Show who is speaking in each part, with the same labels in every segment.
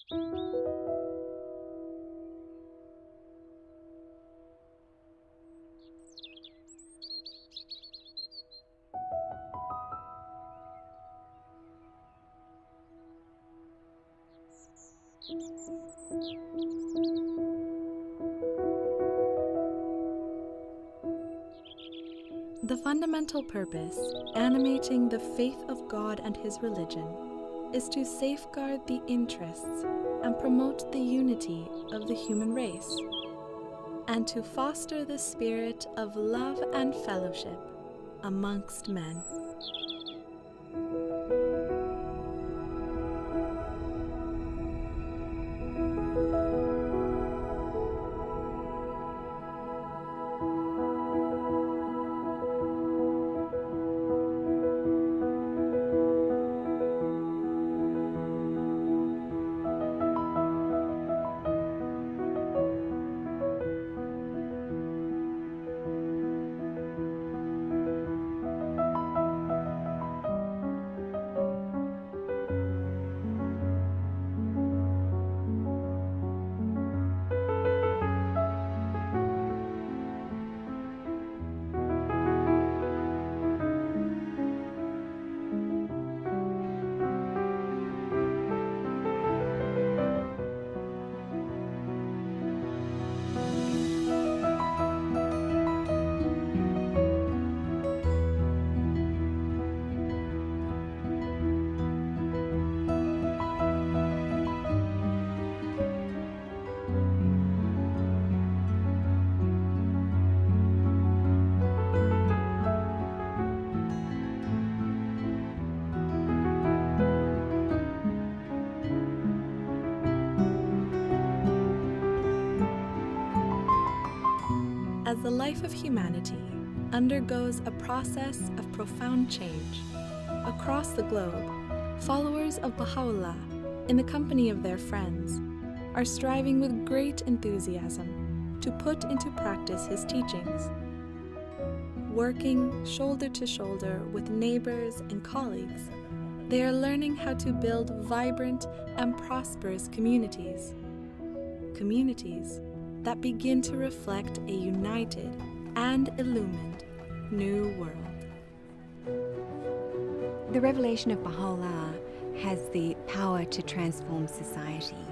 Speaker 1: The fundamental purpose animating the faith of God and His religion is to safeguard the interests and promote the unity of the human race, and to foster the spirit of love and fellowship amongst men. As the life of humanity undergoes a process of profound change, across the globe, followers of Bahá'u'lláh, in the company of their friends, are striving with great enthusiasm to put into practice his teachings. Working shoulder to shoulder with neighbors and colleagues, they are learning how to build vibrant and prosperous communities. Communities that begin to reflect a united and illumined new world.
Speaker 2: The revelation of Bahá'u'lláh has the power to transform society.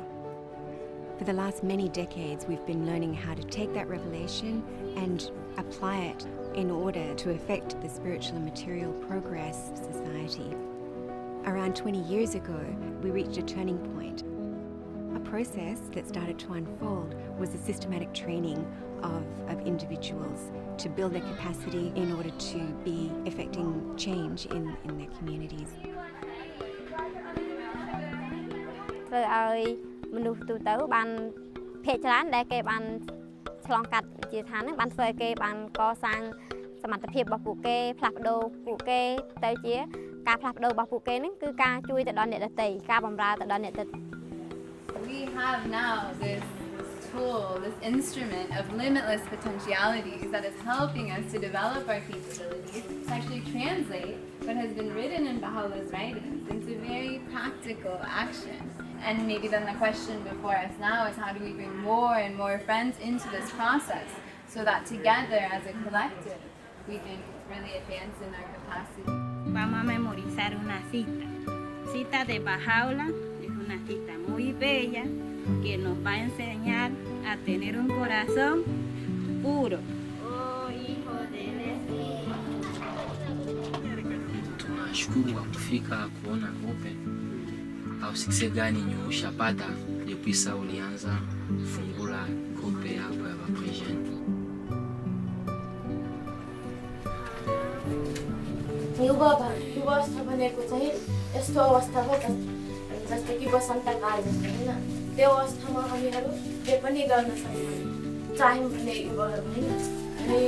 Speaker 2: For the last many decades, we've been learning how to take that revelation and apply it in order to affect the spiritual and material progress of society. Around 20 years ago, we reached a turning point. A process that started to unfold was a systematic training of individuals to build their capacity in order to be effecting change in their communities.
Speaker 3: ធ្វើឲ្យមនុស្សទូទៅបានភាគច្រើនដែលគេបានឆ្លងកាត់វិជាឋានហ្នឹងបានធ្វើឲ្យគេបានកសាងសមត្ថភាពរបស់ពួកគេផ្លាស់ប្ដូរពួកគេទៅជាការផ្លាស់ប្ដូររបស់ពួកគេហ្នឹងគឺការជួយទៅដល់អ្នកដទៃការបម្រើទៅដល់អ្នកដទៃ
Speaker 4: We have now this tool, this instrument of limitless potentialities that is helping us to develop our capabilities to actually translate what has been written in Baha'u'llah's writings into very practical action. And maybe then the question before us now is how do we bring more and more friends into this process so that together as a collective we can really advance in our capacity.
Speaker 5: Vamos a memorizar una cita. Cita de Bahá'u'lláh. Una cita muy bella que nos va a enseñar a tener un corazón puro. Oh, hijo del Espíritu.
Speaker 6: Tunashukuru kwa kufika kuona open au sikse gani ushapata depuis ulianza fungula grupe yako ya Bapresian.
Speaker 7: युवा अवस्था भनेको चाहिँ यस्तो अवस्था हो जस्तो कि वसन्तकाल जस्तो हैन त्यो अवस्थामा हामीहरू जे पनि गर्न सक्छौँ चाह्यौँ भने युवाहरू हैन अनि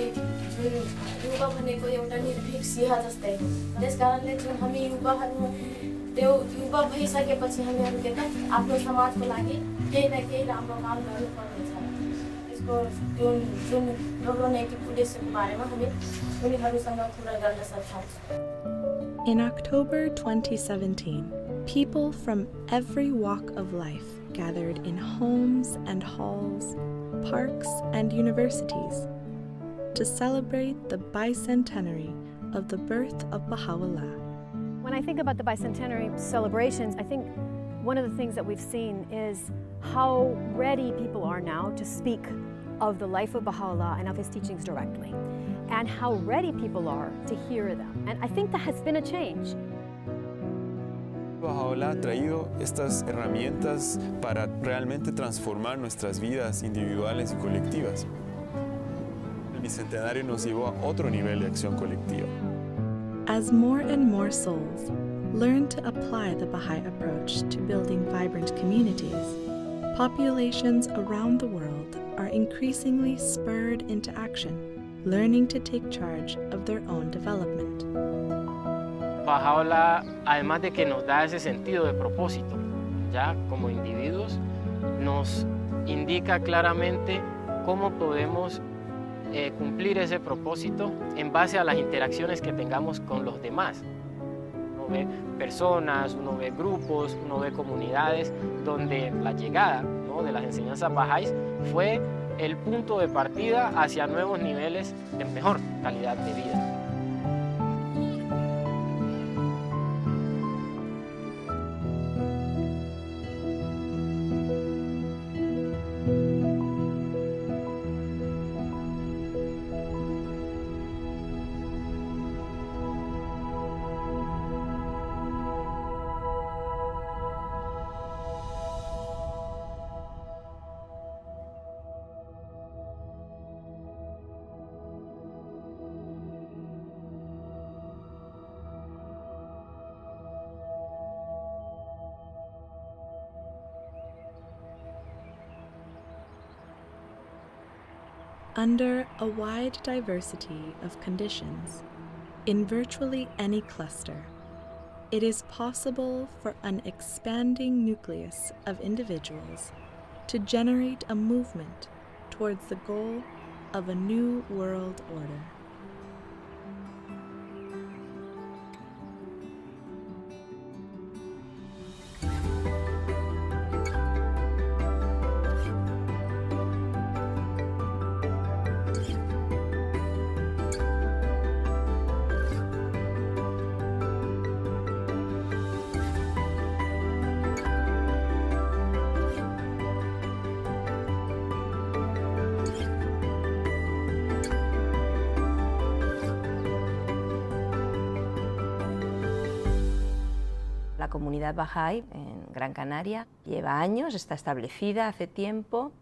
Speaker 7: युवा भनेको एउटा निर्भीक सिंह जस्तै हो त्यसकारणले जुन हामी युवाहरू त्यो युवा भइसकेपछि हामीहरूले त आफ्नो समाजको लागि केही न केही राम्रो काम गर्नुपर्नेछ त्यसको जुन राम्रो नैतिक उद्देश्यको बारेमा हामी उनीहरूसँग कुरा गर्न सक्छौँ.
Speaker 1: In October 2017, people from every walk of life gathered in homes and halls, parks and universities to celebrate the bicentenary of the birth of Baha'u'lláh.
Speaker 8: When I think about the bicentenary celebrations, I think one of the things that we've seen is how ready people are now to speak of the life of Baha'u'lláh and of his teachings directly, and how ready people are to hear them. And I think that has been a change.
Speaker 9: Baha'u'lláh ha traído estas herramientas para realmente transformar nuestras vidas individuales y colectivas. El Bicentenario nos llevó a otro nivel de acción colectiva.
Speaker 1: As more and more souls learn to apply the Baha'i approach to building vibrant communities, populations around the world are increasingly spurred into action, learning to take charge of their own development.
Speaker 10: Baha'u'lláh, además de que nos da ese sentido de propósito, ya como individuos, nos indica claramente cómo podemos cumplir ese propósito en base a las interacciones que tengamos con los demás. Uno ve personas, uno ve grupos, uno ve comunidades donde la llegada, ¿no?, de las enseñanzas bahá'ís fue el punto de partida hacia nuevos niveles de mejor calidad de vida.
Speaker 1: Under a wide diversity of conditions, in virtually any cluster, it is possible for an expanding nucleus of individuals to generate a movement towards the goal of a new world order.
Speaker 11: La comunidad Bahá'í en Gran Canaria lleva años, está establecida hace tiempo.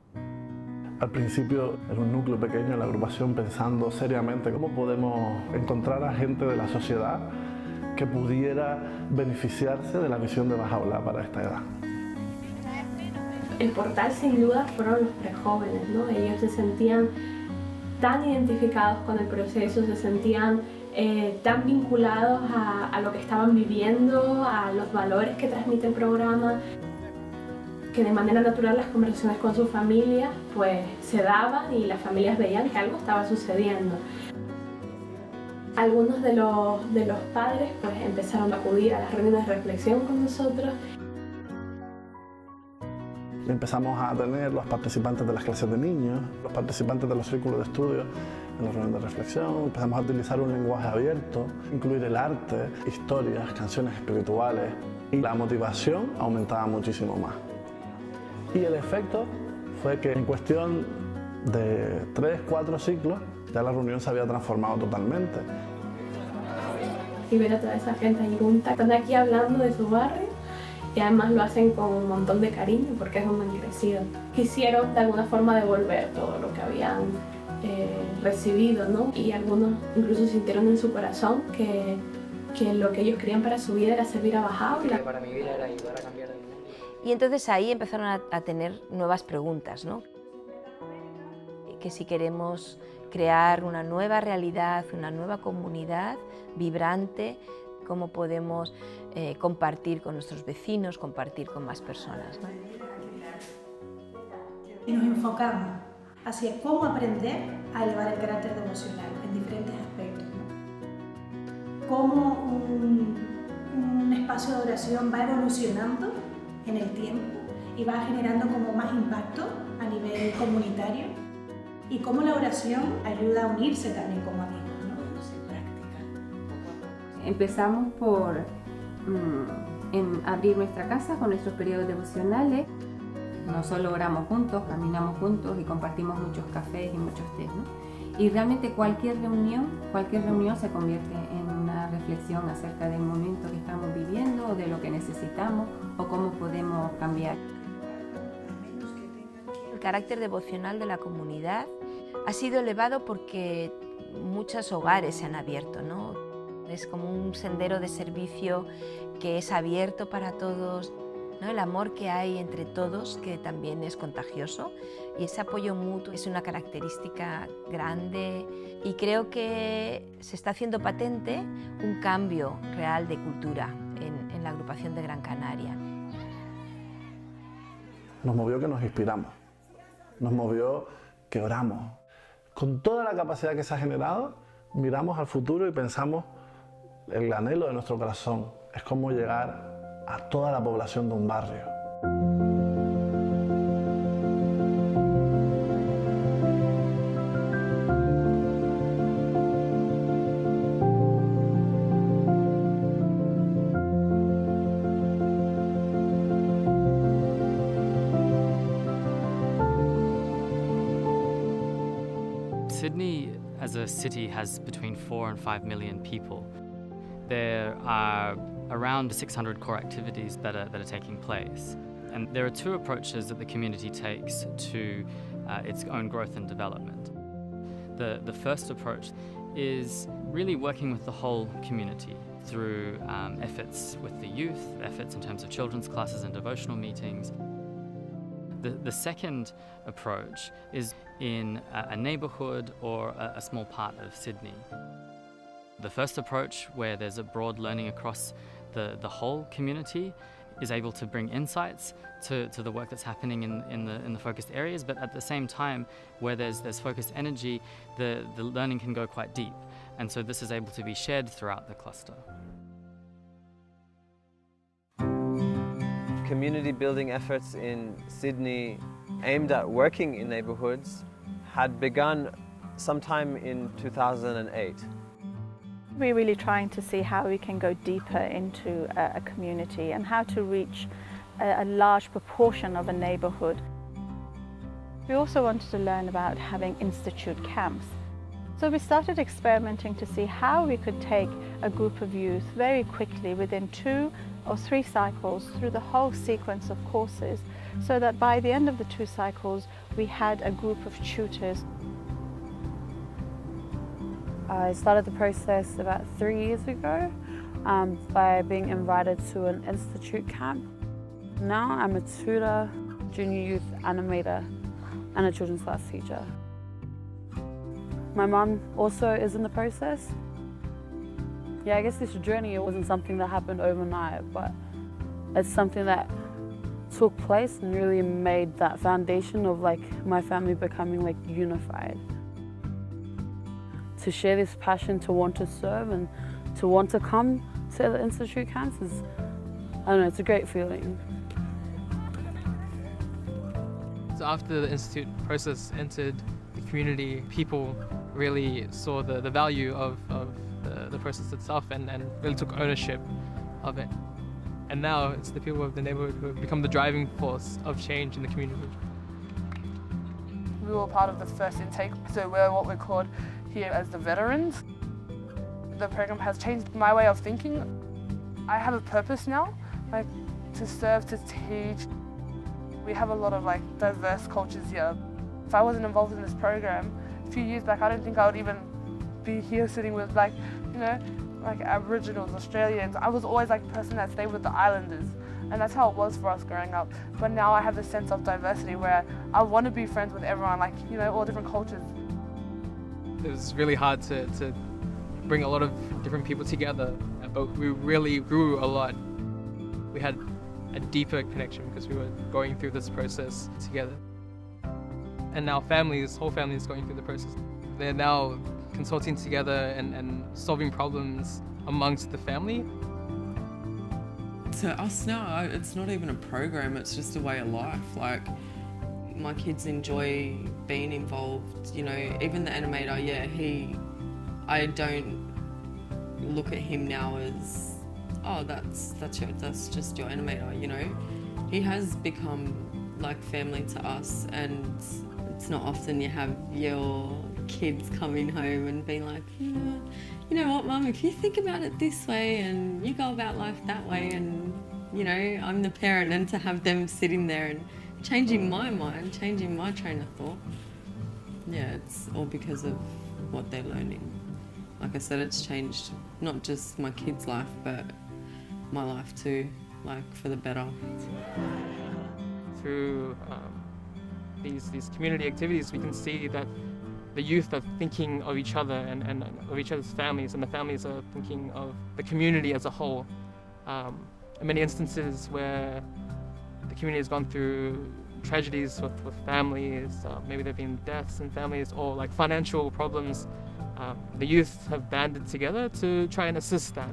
Speaker 12: Al principio era un núcleo pequeño en la agrupación pensando seriamente cómo podemos encontrar a gente de la sociedad que pudiera beneficiarse de la visión de Bahá'u'lláh para esta edad.
Speaker 7: El portal sin duda fueron los prejóvenes, ¿no? Ellos se sentían tan identificados con el proceso, se sentían tan vinculados a lo que estaban viviendo, a los valores que transmite el programa, que de manera natural las conversaciones con sus familias pues se daban y las familias veían que algo estaba sucediendo. Algunos de los padres pues empezaron a acudir a las reuniones de reflexión con nosotros.
Speaker 12: Empezamos a tener los participantes de las clases de niños, los participantes de los círculos de estudio en las reuniones de reflexión. Empezamos a utilizar un lenguaje abierto, incluir el arte, historias, canciones espirituales, y la motivación aumentaba muchísimo más. Y el efecto fue que en cuestión de 3-4 ciclos ya la reunión se había transformado totalmente.
Speaker 7: Y ver a toda esa gente en junta, están aquí hablando de su barrio y además lo hacen con un montón de cariño porque es donde han crecido. Quisieron de alguna forma devolver todo lo que habían recibido, ¿no? Y algunos incluso sintieron en su corazón que lo que ellos querían para su vida era servir a Bahá'u'lláh.
Speaker 10: Para mi vida era ayudar a cambiar el mundo.
Speaker 11: Y entonces ahí empezaron a tener nuevas preguntas, ¿no? Que si queremos crear una nueva realidad, una nueva comunidad vibrante, cómo podemos compartir con nuestros vecinos, compartir con más personas, ¿no?
Speaker 13: Y nos enfocamos hacia cómo aprender a elevar el carácter devocional en diferentes aspectos, ¿no? Cómo un espacio de oración va evolucionando en el tiempo y va generando como más impacto a nivel comunitario y cómo la oración ayuda a unirse también como amigos, ¿no?
Speaker 14: Empezamos por abrir nuestra casa con nuestros periodos devocionales. No solo oramos juntos, caminamos juntos y compartimos muchos cafés y muchos tés, ¿no? Y realmente cualquier reunión se convierte en una reflexión acerca del momento que estamos viviendo, o de lo que necesitamos o cómo podemos cambiar.
Speaker 11: El carácter devocional de la comunidad ha sido elevado porque muchos hogares se han abierto, ¿no? Es como un sendero de servicio que es abierto para todos, ¿no? El amor que hay entre todos, que también es contagioso, y ese apoyo mutuo es una característica grande, y creo que se está haciendo patente un cambio real de cultura en la agrupación de Gran Canaria.
Speaker 12: Nos movió que nos inspiramos, nos movió que oramos. Con toda la capacidad que se ha generado, miramos al futuro y pensamos el anhelo de nuestro corazón es cómo llegar a toda la población de un barrio.
Speaker 15: Sydney as a city has between 4 and 5 million people. There are around 600 core activities that are taking place. And there are two approaches that the community takes to its own growth and development. The first approach is really working with the whole community through efforts with the youth, efforts in terms of children's classes and devotional meetings. The second approach is in a neighbourhood or a small part of Sydney. The first approach, where there's a broad learning across the whole community, is able to bring insights to the work that's happening in the focused areas, but at the same time, where there's focused energy, the learning can go quite deep. And so this is able to be shared throughout the cluster.
Speaker 16: Community building efforts in Sydney aimed at working in neighbourhoods had begun sometime in 2008.
Speaker 17: We're really trying to see how we can go deeper into a community and how to reach a large proportion of a neighbourhood. We also wanted to learn about having institute camps. So we started experimenting to see how we could take a group of youth very quickly within 2 or 3 cycles through the whole sequence of courses, so that by the end of the 2 cycles we had a group of tutors.
Speaker 18: I started the process about 3 years ago by being invited to an institute camp. Now I'm a tutor, junior youth animator and a children's class teacher. My mum also is in the process. Yeah, I guess this journey, it wasn't something that happened overnight, but it's something that took place and really made that foundation of like my family becoming like unified. To share this passion to want to serve and to want to come to the institute camps is, I don't know, it's a great feeling.
Speaker 19: So after the institute process entered the community, people really saw the value of the process itself and really took ownership of it. And now it's the people of the neighborhood who have become the driving force of change in the community.
Speaker 20: We were part of the first intake, so we're what we're called here as the veterans. The program has changed my way of thinking. I have a purpose now, like to serve, to teach. We have a lot of like diverse cultures here. If I wasn't involved in this program a few years back, I don't think I would even be here sitting with like, you know, like Aboriginals, Australians. I was always like the person that stayed with the islanders, and that's how it was for us growing up. But now I have this sense of diversity where I want to be friends with everyone, like, you know, all different cultures.
Speaker 19: It was really hard to bring a lot of different people together, but we really grew a lot. We had a deeper connection because we were going through this process together. And now whole families going through the process. They're now consulting together and solving problems amongst the family.
Speaker 21: to us now, it's not even a program, it's just a way of life. Like, my kids enjoy being involved, you know, even the animator, I don't look at him now as, oh, that's just your animator, you know. He has become like family to us, and it's not often you have your kids coming home and being like, you know what, Mum, if you think about it this way and you go about life that way, and, you know, I'm the parent, and to have them sitting there and changing my mind, changing my train of thought, it's all because of what they're learning. Like I said, it's changed not just my kids' life, but my life too, like for the better.
Speaker 19: Through these community activities, we can see that the youth are thinking of each other and of each other's families, and the families are thinking of the community as a whole. In many instances where the community has gone through tragedies with families, maybe there have been deaths in families or like financial problems, the youth have banded together to try and assist that.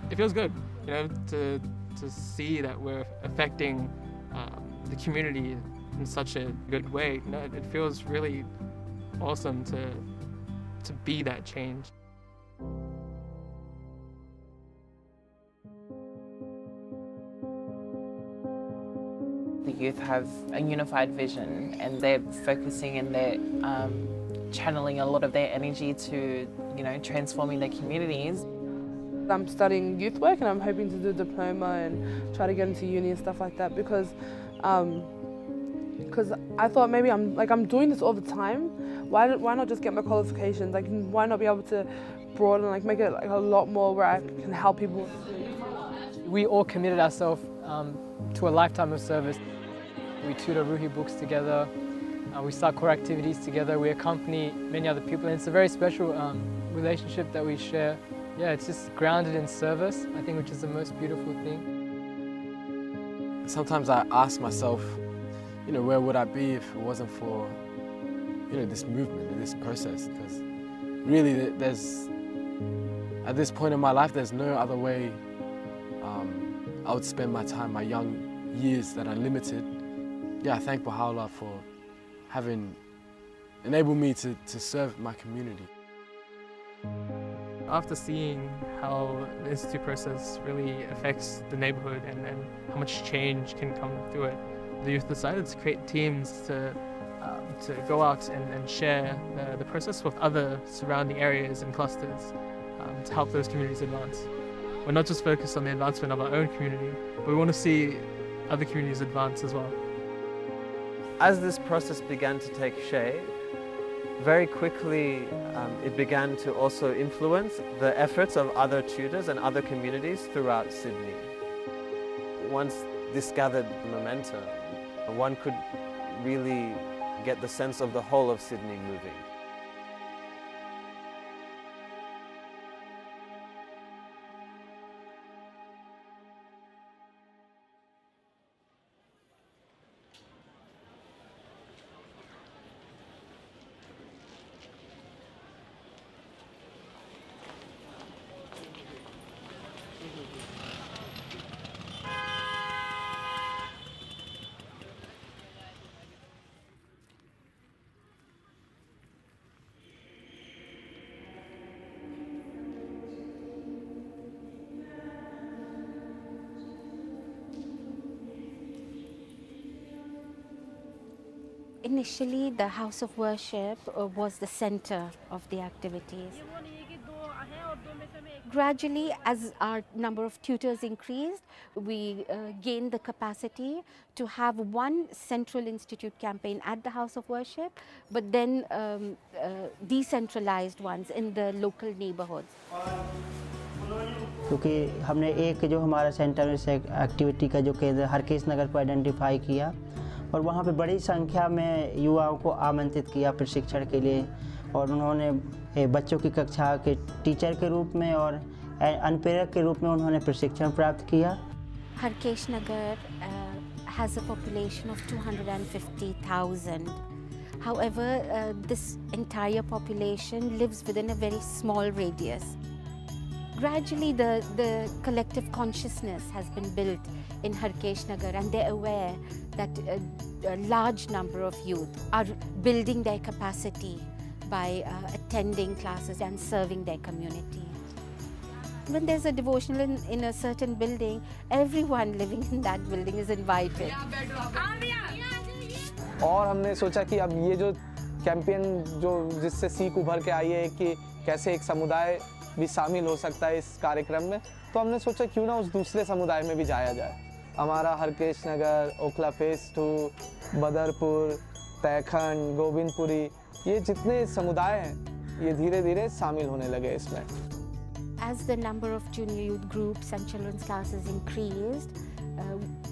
Speaker 19: It feels good, you know, to see that we're affecting the community in such a good way. You know, it feels really awesome to be that change.
Speaker 22: The youth have a unified vision, and they're focusing and they're channeling a lot of their energy to, you know, transforming their communities.
Speaker 20: I'm studying youth work, and I'm hoping to do a diploma and try to get into uni and stuff like that, because I thought maybe I'm doing this all the time. Why not just get my qualifications? Like, why not be able to broaden, like make it like a lot more where I can help people?
Speaker 23: We all committed ourselves to a lifetime of service. We tutor Ruhi books together. We start core activities together. We accompany many other people, and it's a very special relationship that we share. Yeah, it's just grounded in service, I think, which is the most beautiful thing.
Speaker 24: Sometimes I ask myself, you know, where would I be if it wasn't for, you know, this movement and this process? Because really, at this point in my life, there's no other way I would spend my time, my young years that are limited. Yeah, I thank Bahá'u'lláh for having enabled me to serve my community.
Speaker 19: After seeing how the Institute process really affects the neighborhood and how much change can come through it, the youth decided to create teams to go out and share the process with other surrounding areas and clusters to help those communities advance. We're not just focused on the advancement of our own community, but we want to see other communities advance as well.
Speaker 16: As this process began to take shape, very quickly it began to also influence the efforts of other tutors and other communities throughout Sydney. Once this gathered momentum, one could really get the sense of the whole of Sydney moving.
Speaker 2: Initially, the house of worship was the center of the activities. Gradually, as our number of tutors increased, we gained the capacity to have one central institute campaign at the house of worship, but then decentralized ones in the local neighborhoods.
Speaker 25: क्योंकि हमने एक जो हमारा centre में से activity का जो केंद्र हरकेश नगर को आइडेंटिफाई किया और वहाँ पे बड़ी संख्या में युवाओं को आमंत्रित किया प्रशिक्षण के लिए, और उन्होंने बच्चों की कक्षा के टीचर के रूप में और अनुप्रेरक के रूप में उन्होंने प्रशिक्षण प्राप्त किया।
Speaker 2: हरकेश नगर has a population of 250,000. However, this entire population lives within a very small radius.
Speaker 3: Gradually, the collective consciousness has been built in Harkesh Nagar, and they're aware that a large number of youth are building their capacity by attending classes and serving their community. When there's a devotional in a certain building, everyone living in that building is invited.
Speaker 4: और हमने सोचा कि अब ये जो campaign जो जिससे सीख उभर के आई है कि कैसे एक समुदाय भी शामिल हो सकता है इस कार्यक्रम में, तो हमने सोचा क्यों ना उस दूसरे समुदाय में भी जाया जाए। हमारा हरकेश नगर, ओखला फेस 2, बदरपुर, तैखंड, गोविंदपुरी, ये जितने समुदाय हैं ये धीरे धीरे शामिल होने लगे इसमें।
Speaker 3: As the number of junior youth groups and children's classes increased,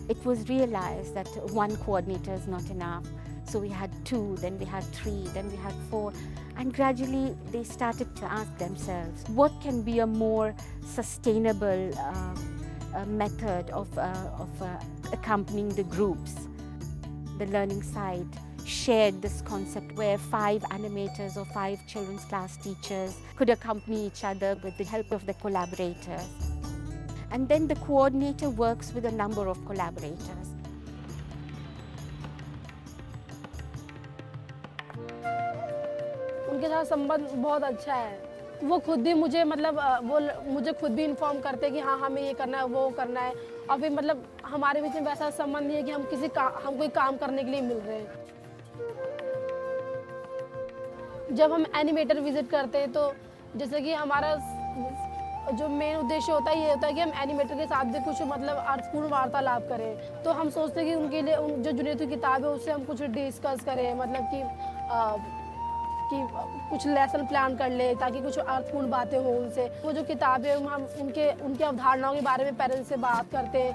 Speaker 3: it was realized that one coordinator is not enough. So we had 2, then we had 3, then we had 4, and gradually they started to ask themselves, what can be a more sustainable method of accompanying the groups? The learning site shared this concept where 5 animators or 5 children's class teachers could accompany each other with the help of the collaborators. And then the coordinator works with a number of collaborators.
Speaker 5: उनके साथ संबंध बहुत अच्छा है। वो खुद भी मुझे वो मुझे खुद भी इन्फॉर्म करते हैं कि हाँ हमें ये करना है, वो करना है, और फिर हमारे बीच में वैसा संबंध नहीं है कि हम कोई काम करने के लिए मिल रहे हैं। जब हम एनिमेटर विजिट करते हैं तो जैसे कि हमारा जो मेन उद्देश्य होता है ये होता है कि हम एनिमेटर के साथ भी कुछ अर्थपूर्ण वार्तालाप करें। तो हम सोचते हैं कि उनके लिए जो जुनियर की किताब है उससे हम कुछ डिस्कस करें, कि कुछ लेसन प्लान कर ले ताकि कुछ अर्थपूर्ण बातें हो उनसे। वो जो किताब है हम उनके अवधारणाओं के बारे में पेरेंट्स से बात करते हैं।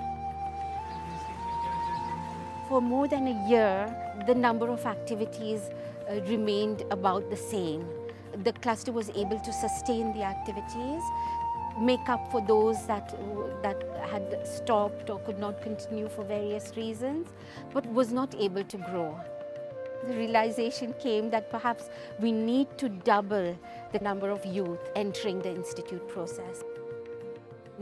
Speaker 3: For more than a year, the number of activities remained about the same. The cluster was able to sustain the activities, make up for those that had stopped or could not continue for various reasons, but was not able to grow. The realization came that perhaps we need to double the number of youth entering the institute process.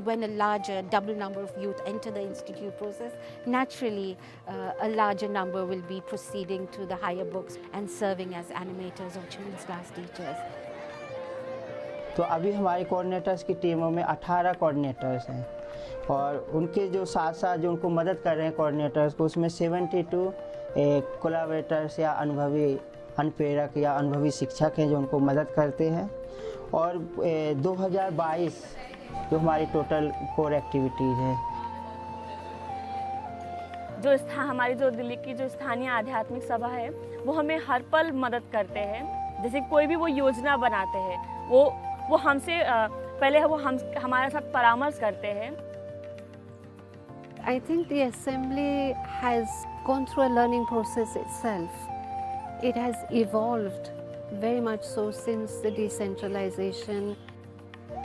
Speaker 3: When a larger, double number of youth enter the institute process, naturally a larger number will be proceeding to the higher books and serving as animators or children's class teachers.
Speaker 25: तो अभी हमारे coordinators की टीमों में 18 coordinators हैं और उनके जो साथ साथ जो उनको मदद कर रहे हैं कोऑर्डिनेटर्स को, उसमें 72 कोलैबोरेटर्स या अनुभवी अनुप्रेरक या अनुभवी शिक्षक हैं जो उनको मदद करते हैं। और 2022 जो हमारी टोटल कोर एक्टिविटीज़ है।
Speaker 6: हमारी जो दिल्ली की जो स्थानीय आध्यात्मिक सभा है वो हमें हर पल मदद करते हैं। जैसे कोई भी वो योजना बनाते हैं वो हमसे पहले वो हमारे साथ परामर्श करते हैं।
Speaker 8: I think the assembly has gone through a learning process itself. It has evolved very much so since the decentralization.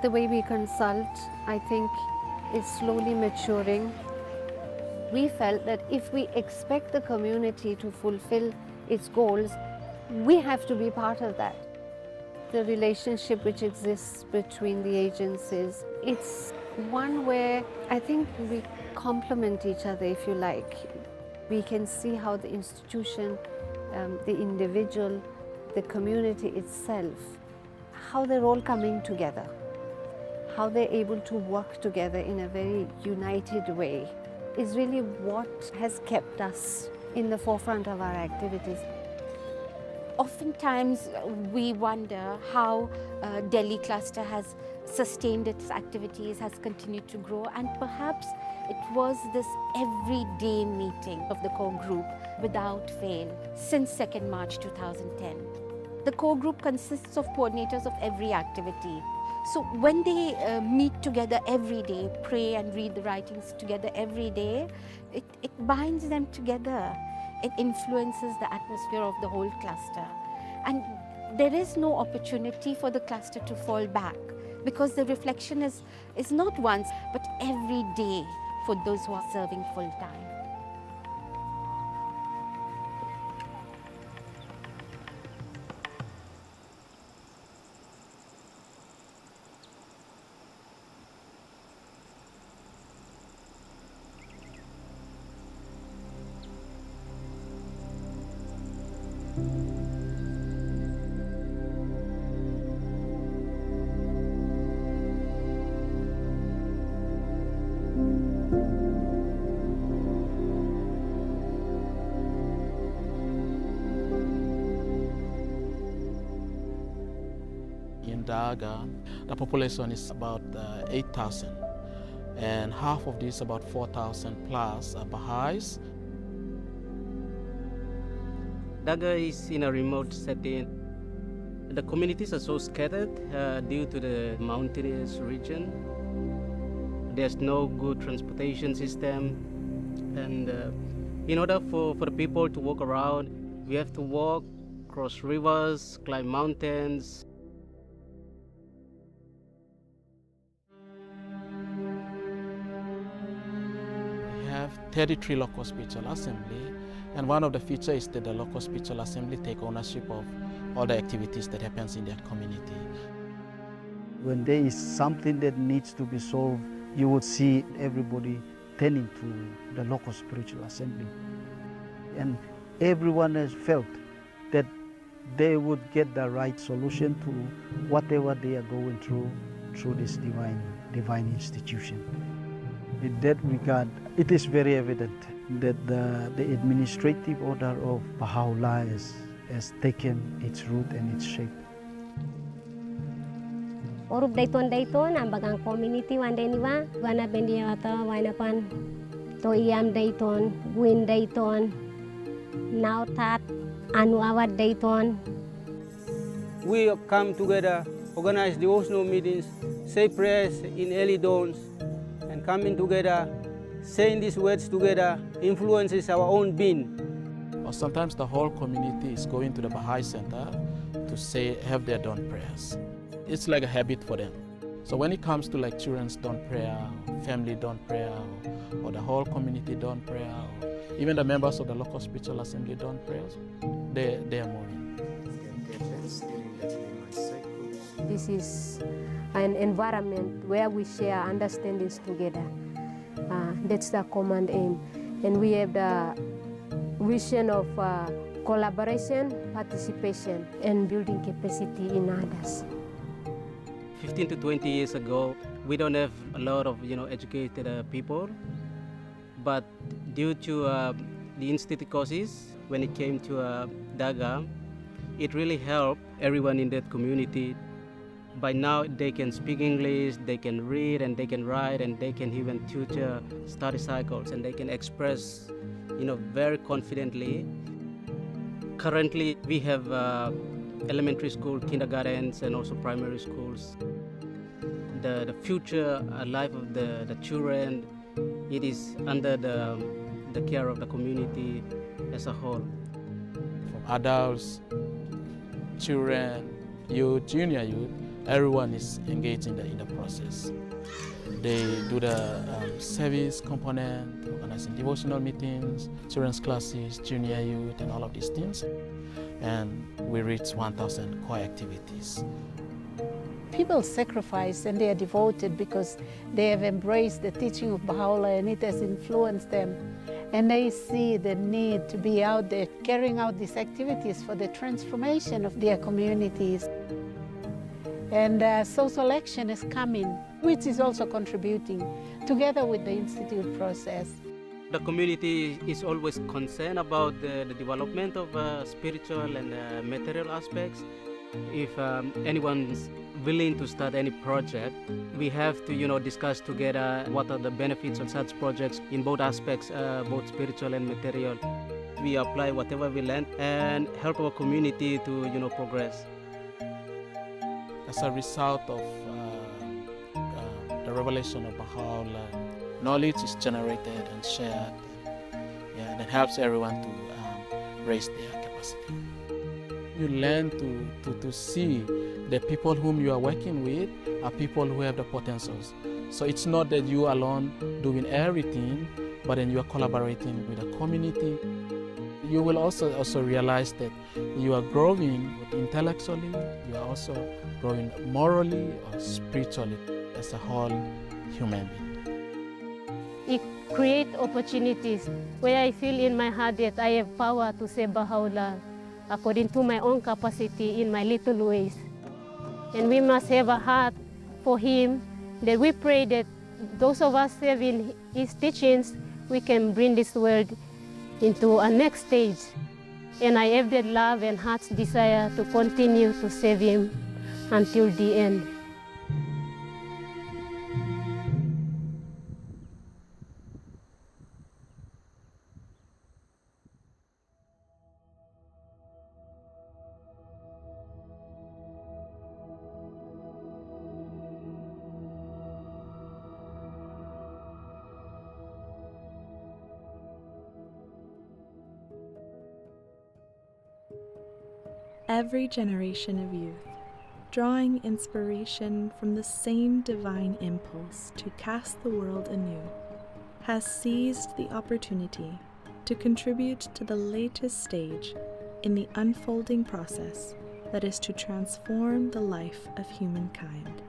Speaker 8: The way we consult, I think, is slowly maturing. We felt that if we expect the community to fulfill its goals, we have to be part of that. The relationship which exists between the agencies, it's one where I think we complement each other, if you like. We can see how the institution, the individual, the community itself, how they're all coming together, how they're able to work together in a very united way is really what has kept us in the forefront of our activities.
Speaker 3: Oftentimes we wonder how Delhi cluster has sustained its activities, has continued to grow, and perhaps it was this everyday meeting of the core group without fail since 2nd March 2010. The core group consists of coordinators of every activity. So when they meet together every day, pray and read the writings together every day, it binds them together. It influences the atmosphere of the whole cluster. And there is no opportunity for the cluster to fall back because the reflection is not once, but every day for those who are serving full time.
Speaker 1: In Daga, the population is about 8,000, and half of this, about 4,000 plus, are Baha'is.
Speaker 7: Daga is in a remote setting. The communities are so scattered due to the mountainous region. There's no good transportation system, and in order for the people to walk around, we have to walk, cross rivers, climb mountains.
Speaker 1: We have 33 local spiritual assembly, and one of the features is that the local spiritual assembly take ownership of all the activities that happens in that community.
Speaker 9: When there is something that needs to be solved, you would see everybody turning to the local spiritual assembly. And everyone has felt that they would get the right solution to whatever they are going through this divine institution. In that regard, it is very evident that the administrative order of Bahá'u'lláh has taken its root and its shape.
Speaker 10: Orup dayton ang bagang community wan deniwa wana bendia ata wana pan to iam dayton win dayton now tat anu awat dayton.
Speaker 13: We come together, organize devotional meetings, say prayers in early dawns, and coming together, saying these words together influences our own being.
Speaker 1: Or sometimes the whole community is going to the Baha'i center to have their dawn prayers. It's like a habit for them. So when it comes to like children's dawn prayer, family dawn prayer, or the whole community dawn prayer, or even the members of the local spiritual assembly dawn prayers, they are moving.
Speaker 10: This is an environment where we share understandings together. That's the common aim. And we have the vision of collaboration, participation, and building capacity in others.
Speaker 7: 15 to 20 years ago, we don't have a lot of educated people, but due to the institute courses, when it came to Daga, it really helped everyone in that community. By now, they can speak English, they can read, and they can write, and they can even tutor study cycles, and they can express, very confidently. Currently, we have elementary school, kindergartens, and also primary schools. The future life of the children, it is under the care of the community as a whole.
Speaker 1: From adults, children, youth, junior youth, everyone is engaged in the process. They do the service component, organizing devotional meetings, children's classes, junior youth, and all of these things. And we reach 1,000 core activities.
Speaker 26: People sacrifice and they are devoted because they have embraced the teaching of Baha'u'lláh and it has influenced them. And they see the need to be out there carrying out these activities for the transformation of their communities. And social action is coming, which is also contributing together with the institute process.
Speaker 7: The community is always concerned about the development of spiritual and material aspects. If anyone's willing to start any project, we have to discuss together what are the benefits of such projects in both aspects, both spiritual and material. We apply whatever we learn and help our community to progress.
Speaker 1: As a result of the revelation of Baha'u'lláh, knowledge is generated and shared, and it helps everyone to raise their capacity. You learn to see the people whom you are working with are people who have the potentials. So it's not that you alone doing everything, but then you are collaborating with the community. You will also realize that you are growing intellectually, you are also growing morally or spiritually as a whole human being.
Speaker 10: It creates opportunities where I feel in my heart that I have power to say Baha'u'lláh according to my own capacity in my little ways. And we must have a heart for him, that we pray that those of us serving his teachings, we can bring this world into a next stage. And I have that love and heart's desire to continue to serve him until the end.
Speaker 11: Every generation of youth, drawing inspiration from the same divine impulse to cast the world anew, has seized the opportunity to contribute to the latest stage in the unfolding process that is to transform the life of humankind.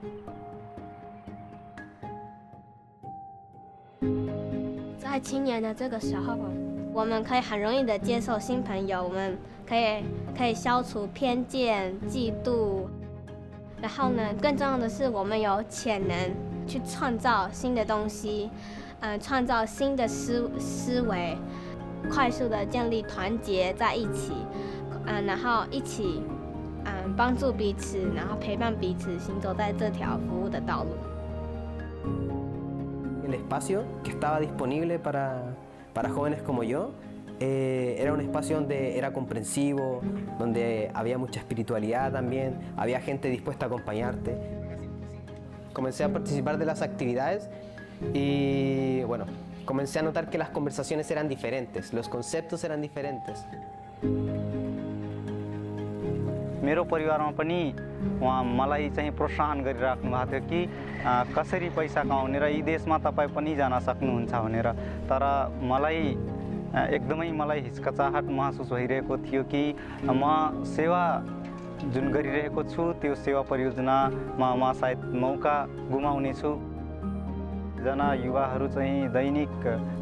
Speaker 12: 在青年的这个时候，我们可以很容易的接受新朋友，我们可以消除偏见、嫉妒。然后呢，更重要的是，我们有潜能去创造新的东西，创造新的思维，快速的建立团结在一起，然后一起帮助彼此，然后陪伴彼此，行走在这条服务的道路。
Speaker 14: El espacio que estaba disponible para jóvenes como yo era un espacio donde era comprensivo, donde había mucha espiritualidad también, había gente dispuesta a acompañarte. Comencé a participar de las actividades y bueno, comencé a notar que las conversaciones eran diferentes, los conceptos eran diferentes.
Speaker 15: मेरो परिवारमा पनि उहाँ मलाई चाहिँ प्रोत्साहन गरिराख्नु भएको थियो कि कसरी पैसा कमाउने र यी देशमा तपाईं पनि जान सक्नुहुन्छ भनेर तर मलाई हिचकिचाहट महसुस भइरहेको थियो कि म सेवा जुन गरिरहेको छु त्यो सेवा परियोजनामा म सायद मौका गुमाउने छु जना युवाहरू चाहिँ दैनिक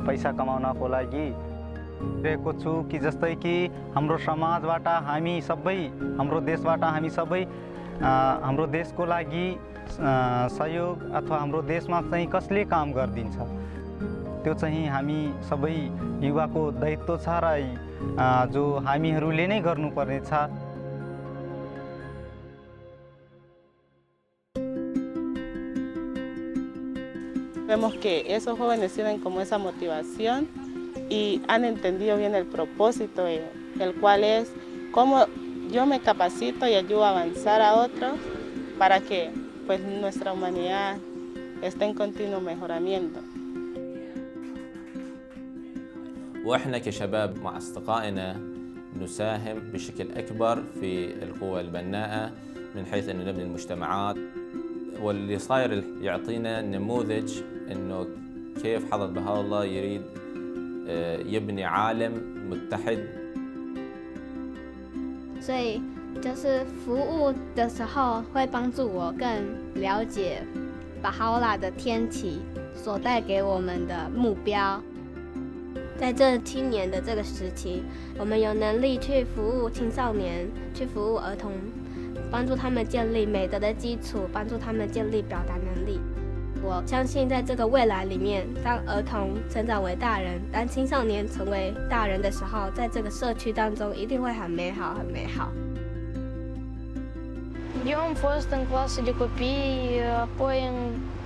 Speaker 15: पैसा कमाउनको लागि रहेको छु कि जस्तै कि हाम्रो समाजबाट हामी सबै हाम्रो देशबाट हामी सबै हाम्रो देशको लागि सहयोग अथवा हाम्रो देशमा चाहिँ कसले काम गर्दिन्छ त्यो चाहिँ हामी सबै युवाको दायित्व छ र जो हामीहरूले नै गर्नुपर्ने छ
Speaker 17: Vemos que esos jóvenes tienen como esa motivación y han entendido bien el propósito, el cual es cómo yo me capacito y ayudo a avanzar a otros para que pues, nuestra humanidad esté en continuo mejoramiento.
Speaker 18: وإحنا كشباب مع أصدقائنا نساهم بشكل أكبر في القوى البناءة من حيث أنه نبني المجتمعات واللي صاير يعطينا نموذج أنه كيف حضرة بهاء الله يريد يبني عالم متحد.
Speaker 12: 所以就是服务的时候会帮助我更了解巴哈欧拉的天启所带给我们的目标。在这青年的这个时期，我们有能力去服务青少年，去服务儿童，帮助他们建立美德的基础，帮助他们建立表达能力。我相信在这个未来里面，当儿童成长为大人，当青少年成为大人的时候，在这个社区当中一定会很美好，很美好。
Speaker 27: Eu am fost în clasă de copii, apoi în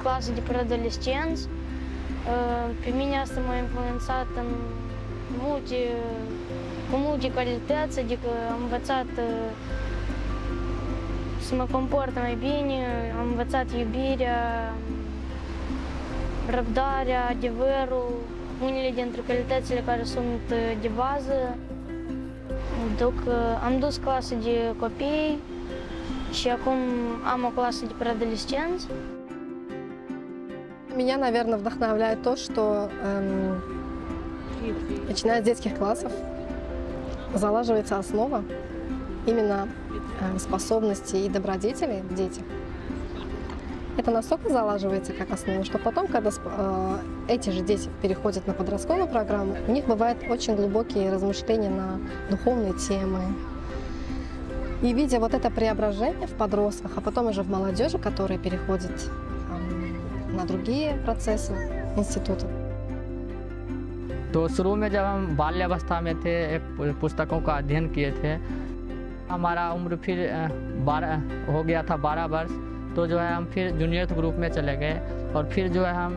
Speaker 27: clasă de preadolescenți. Pe mine asta m-a influențat cu multe calități, adică am învățat să mă comport mai bine, am învățat iubirea, răbdarea, adevărul, unele dintre calitățile care sunt de bază. Am dus clasă de copii și acum am o clasă de preadolescenți.
Speaker 28: Меня, наверное, вдохновляет то, что начиная с детских классов залаживается основа именно способностей и добродетелей в детях. Это настолько залаживается как основа, что потом, когда эти же дети переходят на подростковую программу, у них бывают очень глубокие размышления на духовные темы. И видя вот это преображение в подростках, а потом уже в молодежи, которая переходит на другие процессы института.
Speaker 2: तो शुरू में जब हम बाल्यावस्था में थे एक पुस्तकों का अध्ययन किए थे, हमारा उम्र फिर 12 हो गया था 12 वर्ष, तो जो है हम फिर जूनियर ग्रुप में चले गए और फिर जो है हम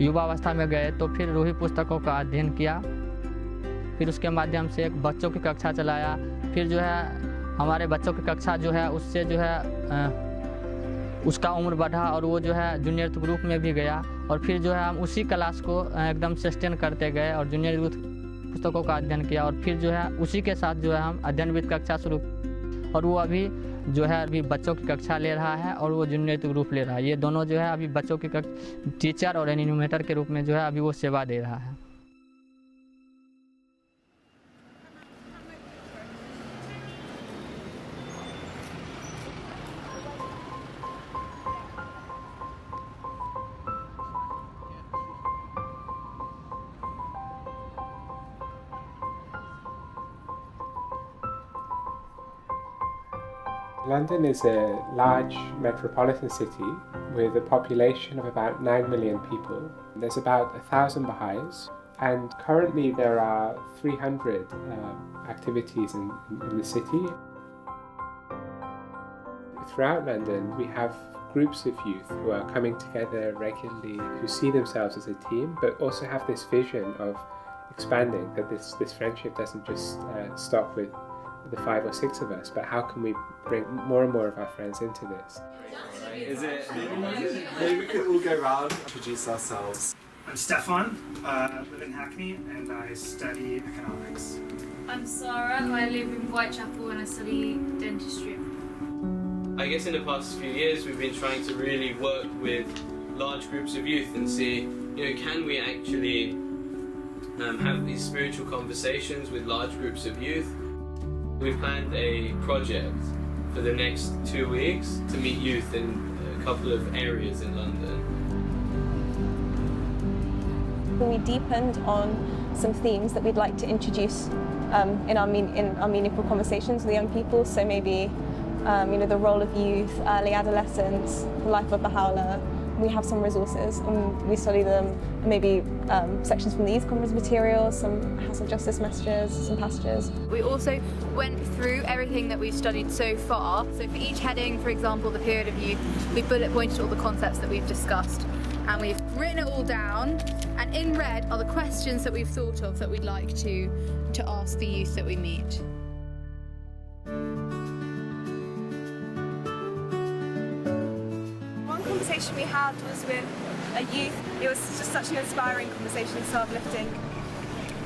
Speaker 2: युवावस्था में गए तो फिर रूही पुस्तकों का अध्ययन किया। फिर उसके माध्यम से एक बच्चों की कक्षा चलाया, फिर जो है हमारे बच्चों की कक्षा जो है उससे जो है उसका उम्र बढ़ा और वो जो है जूनियर ग्रुप में भी गया और फिर जो है हम उसी क्लास को एकदम सस्टेन करते गए और जूनियर ग्रुप पुस्तकों का अध्ययन किया और फिर जो है उसी के साथ जो है हम अध्ययनविद कक्षा शुरू और वो अभी जो है अभी बच्चों की कक्षा ले रहा है और वो जूनियर ग्रुप ले रहा है। ये दोनों जो है अभी बच्चों की टीचर और एनिमेटर के रूप में जो है अभी वो सेवा दे रहा है।
Speaker 16: London is a large metropolitan city with a population of about 9 million people. There's about 1,000 Bahá'ís, and currently there are 300 activities in the city. Throughout London, we have groups of youth who are coming together regularly, who see themselves as a team, but also have this vision of expanding, that this friendship doesn't just stop with the 5 or 6 of us, but how can we bring more and more of our friends into this?
Speaker 19: Maybe we could all go around and introduce ourselves.
Speaker 20: I'm Stefan, I live in Hackney and I study economics.
Speaker 21: I'm Sarah, I live in Whitechapel and I study dentistry.
Speaker 22: I guess in the past few years we've been trying to really work with large groups of youth and see, can we actually have these spiritual conversations with large groups of youth. We've planned a project for the next 2 weeks to meet youth in a couple of areas in London.
Speaker 23: We deepened on some themes that we'd like to introduce in our meaningful conversations with the young people. So maybe the role of youth, early adolescence, the life of Bahá'u'lláh. We have some resources and we study them, maybe sections from the Youth Conference materials, some House of Justice messages, some passages.
Speaker 24: We also went through everything that we've studied so far. So for each heading, for example, the period of youth, we bullet pointed all the concepts that we've discussed and we've written it all down, and in red are the questions that we've thought of that we'd like to ask the youth that we meet.
Speaker 29: Conversation we had was with a youth. It was just such an inspiring conversation, so uplifting.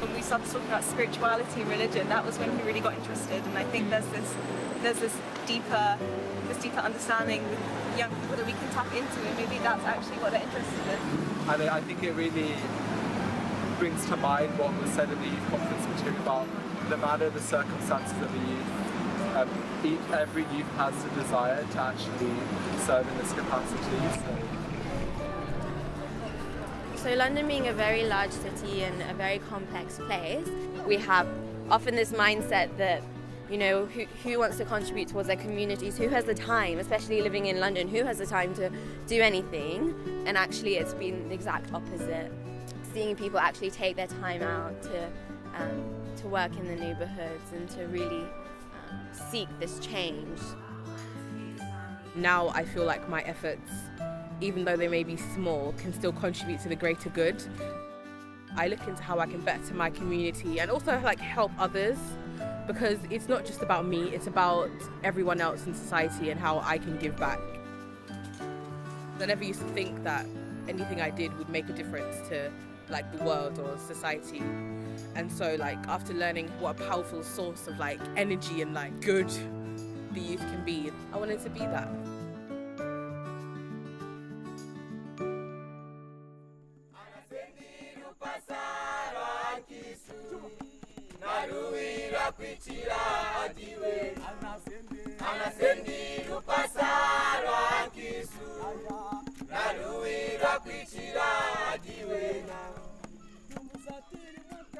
Speaker 29: When we started talking about spirituality and religion, that was when we really got interested. And I think there's this deeper understanding with young people that we can tap into, and maybe that's actually what they're interested in.
Speaker 19: And I think it really brings to mind what was said in the Youth Conference material about no matter the circumstances of the youth, every youth has the desire to actually serve in this capacity.
Speaker 30: So London being a very large city and a very complex place, we have often this mindset that, who wants to contribute towards their communities, who has the time, especially living in London, who has the time to do anything? And actually it's been the exact opposite. Seeing people actually take their time out to work in the neighbourhoods and to really seek this change.
Speaker 31: Now I feel like my efforts, even though they may be small, can still contribute to the greater good. I look into how I can better my community and also help others, because it's not just about me, it's about everyone else in society and how I can give back. I never used to think that anything I did would make a difference to the world or society. And so after learning what a powerful source of energy and good the youth can be, I wanted to be that.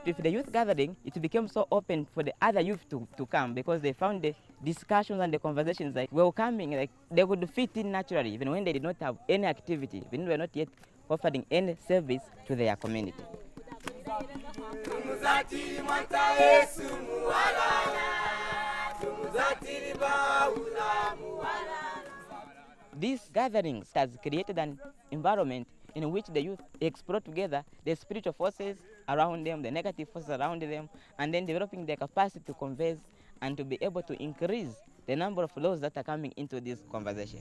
Speaker 1: with the youth gathering, it became so open for the other youth to come because they found the discussions and the conversations like welcoming, like they could fit in naturally even when they did not have any activity, when they were not yet offering any service to their community. These gatherings has created an environment in which the youth explore together the spiritual forces around them, the negative forces around them, and then developing their capacity to converse and to be able to increase the number of laws that are coming into this conversation.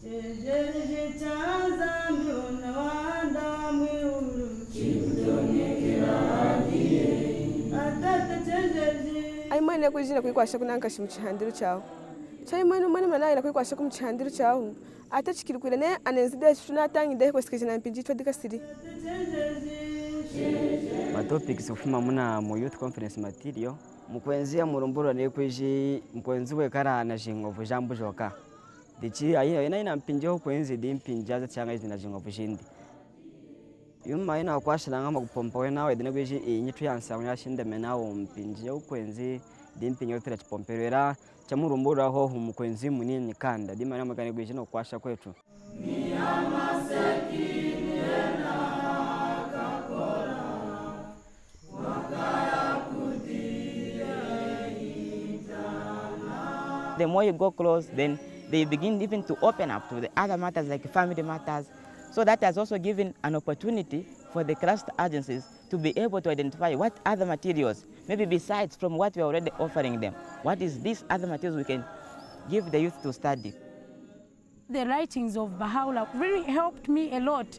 Speaker 3: Aimana kujina kuikwasha kunankashi muchihandiro chawo. Chaimana mwana malaya kuikwasha kumuchihandiro chawo. Atachikirukira ne anenzide tunatangi kwesikizina mpinji twadikasiri.
Speaker 4: Matopics ufuma muna mu youth conference material mukwenzia murumbura ne kwiji mukwenzi we karana jingovu jambu joka. Dichi ayi ina mpinji ho kwenzi di mpinji aza cyanga izina jingovu jindi. Yuma ina kwashilanga magupompa we nawe dine kwiji inyitu yansa yashinde menawo mpinji yo kwenzi di mpinji otera chipomperera chamurumbura ho mukwenzi munini kanda di mana magane kwiji no kwasha kwetu. The more you go close, then they begin even to open up to the other matters like family matters. So that has also given an opportunity for the cluster agencies to be able to identify what other materials, maybe besides from what we are already offering them, what is these other materials we can give the youth to study.
Speaker 5: The writings of Bahá'u'lláh really helped me a lot.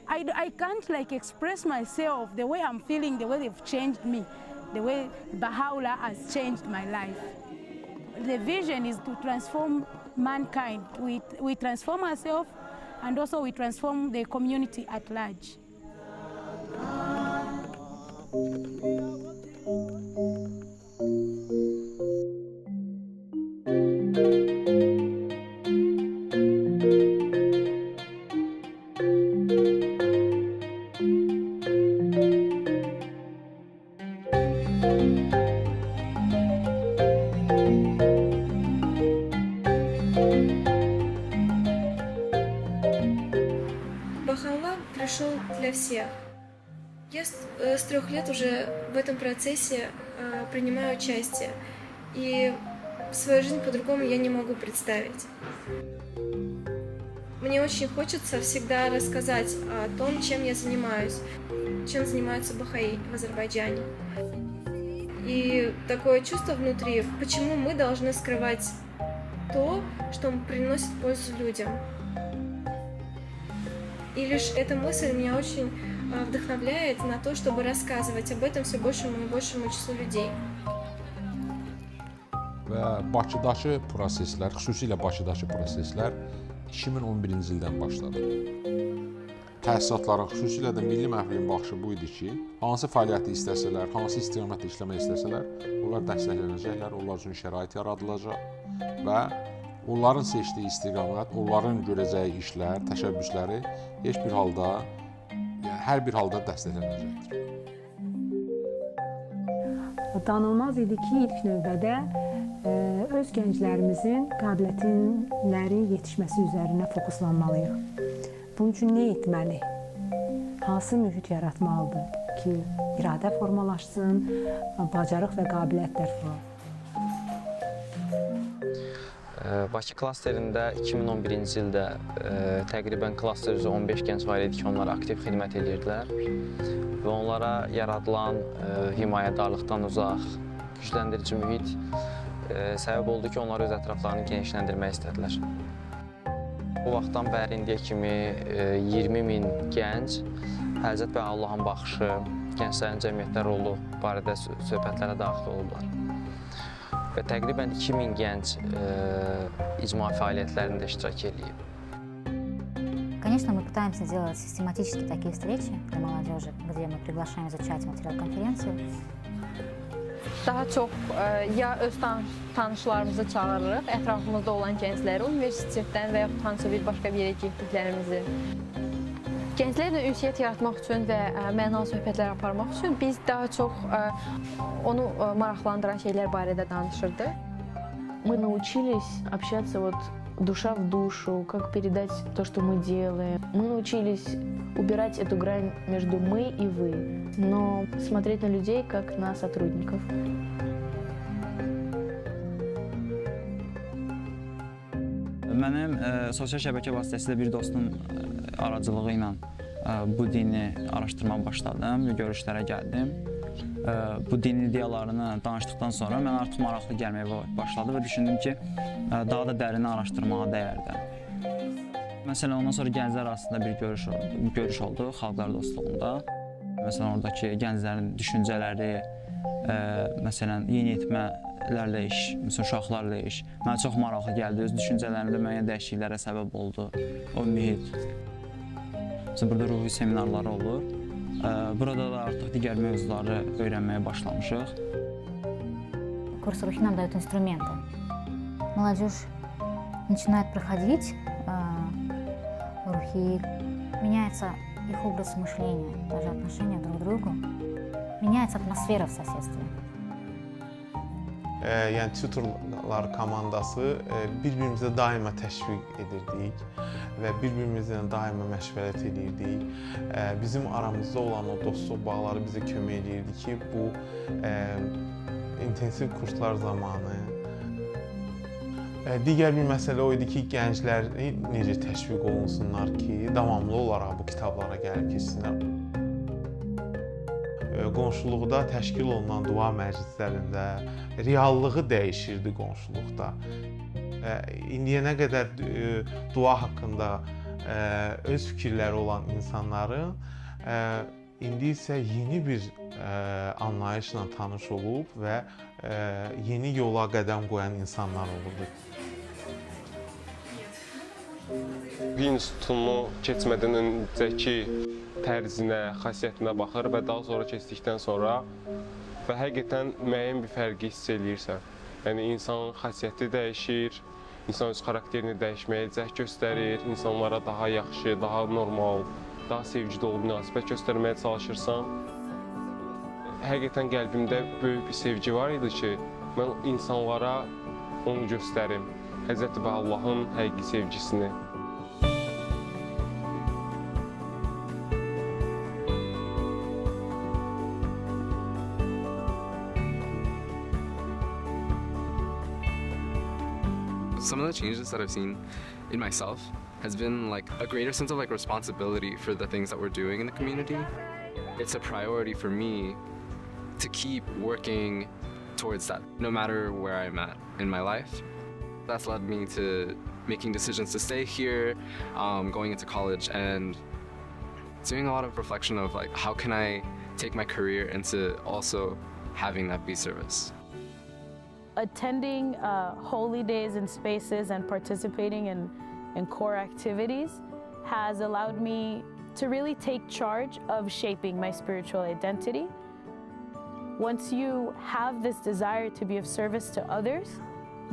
Speaker 5: I can't express myself the way I'm feeling, the way they've changed me, the way Bahá'u'lláh has changed my life. The vision is to transform mankind. We transform ourselves and also we transform the community at large.
Speaker 6: Bahá'u'lláh пришел для всех. Я с 3 лет уже в этом процессе принимаю участие, и свою жизнь по-другому я не могу представить. Мне очень хочется всегда рассказать о том, чем я занимаюсь, чем занимаются бахаи в Азербайджане. И такое чувство внутри, почему мы должны скрывать то, что приносит пользу людям. И лишь эта мысль меня очень вдохновляет на то, чтобы рассказывать об этом все большему и большему числу людей.
Speaker 7: Və Bakıdakı proseslər, xüsusilə Bakıdakı proseslər 2011-ci ildən başladı. Təsisatların, xüsusilə də milli məhviliyin baxışı bu idi ki, hansı fəaliyyəti istəsələr, hansı istiqamətdə işləmək istəsələr, onlar dəstəklənəcəklər, onlar üçün şərait yaradılacaq və onların seçdiyi istiqamət, onların görəcəyi işlər, təşəbbüsləri heç bir halda, hər bir halda dəstəklənəcəkdir.
Speaker 8: Danılmaz idi ki, ilk növbədə öz gənclərimizin qabiliyyətlərin yetişməsi üzərinə fokuslanmalıyıq. Bunun üçün nə etməli? Hansı mühit yaratmalıdır ki, iradə formalaşsın, bacarıq və qabiliyyətlər formalaşsın?
Speaker 9: Bakı klasterində 2011-ci ildə təqribən klaster üzrə 15 gənc var idi ki, onlar aktiv xidmət edirdilər və onlara yaradılan himayədarlıqdan uzaq, gücləndirici mühit səbəb oldu ki, onlar öz ətraflarını genişləndirmək istədilər. Bu vaxtdan bəri indiyə kimi 20.000 gənc Fəlcət və Allahın baxışı, gənclərin cəmiyyətdə rolu barədə söhbətlərə daxil olublar. Və təqribən 2000 gənc icma fəaliyyətlərində iştirak edib.
Speaker 13: Конечно, мы пытаемся делать систематически такие встречи для молодежи, где мы приглашаем изучать материал конференции.
Speaker 25: Daha çox ya öz tanışlarımızı çağırırıq, ətrafımızda olan gəncləri, universitetdən və yaxud hansısa bir başqa bir yerə getdiklərimizi. Gənclərlə ünsiyyət yaratmaq üçün və mənalı söhbətlər aparmaq üçün biz daha çox onu maraqlandıran şeylər barədə danışırdıq.
Speaker 2: Мы научились общаться вот душа в душу, как передать то, что мы делаем. Мы научились убирать эту грань между мы и вы, но смотреть на людей как на сотрудников.
Speaker 10: Mənim sosial şəbəkə vasitəsilə bir dostum aracılığı ilə bu dini araşdırmağa başladım və görüşlərə gəldim. Bu din ideyalarını danışdıqdan sonra mən artıq maraqlı gəlməyə başladı və düşündüm ki, daha da dərin araşdırmağa dəyərdi. Məsələn, ondan sonra gənclər arasında bir görüş oldu xalqlar dostluğunda. Məsələn, oradakı gənclərin düşüncələri, məsələn, yeniyetmələrlə iş, məsələn, uşaqlarla iş mənə çox maraqlı gəldi. Öz düşüncələrimdə müəyyən dəyişikliklərə səbəb oldu o mühit. Məsələn, burada ruhi seminarları olur. Burada da artıq digər mövzuları öyrənməyə başlamışıq.
Speaker 13: Курс рухи нам дает инструменты. Молодежь начинает проходить рухи, меняется их образ мышления, даже отношения друг к другу, меняется атмосфера в соседстве.
Speaker 11: Yəni tutorlar komandası bir-birimizə daima təşviq edirdik və bir-birimizlə daima məşvərət edirdik. Bizim aramızda olan o dostluq bağları bizə kömək edirdi ki, bu intensiv kurslar zamanı digər bir məsələ o idi ki, gənclər necə təşviq olunsunlar ki, davamlı olaraq bu kitablara gəlib keçsinlər. Qonşuluqda təşkil olunan dua məclislərində reallığı dəyişirdi qonşuluqda. İndiyənə qədər dua haqqında öz fikirləri olan insanların indi isə yeni bir anlayışla tanış olub və yeni yola qədəm qoyan insanlar olurdu.
Speaker 12: İnstitutumu keçmədən öncəki tərzinə, xasiyyətinə baxır və daha sonra keçdikdən sonra və həqiqətən müəyyən bir fərqi hiss eləyirsən. Yəni, insanın xasiyyəti dəyişir, insan öz xarakterini dəyişməyə cəhd göstərir, insanlara daha yaxşı, daha normal, daha sevgi dolu münasibət göstərməyə çalışırsan. Həqiqətən qəlbimdə böyük bir sevgi var idi ki, mən insanlara onu göstərim, Həzrəti Bahá'u'lláh'ın həqiqi sevgisini.
Speaker 14: Some of the changes that I've seen in myself has been like a greater sense of like responsibility for the things that we're doing in the community. It's a priority for me to keep working towards that, no matter where I'm at in my life. That's led me to making decisions to stay here, going into college, and doing a lot of reflection of like, how can I take my career into also having that be service.
Speaker 5: Attending holy days and spaces and participating in core activities has allowed me to really take charge of shaping my spiritual identity. Once you have this desire to be of service to others,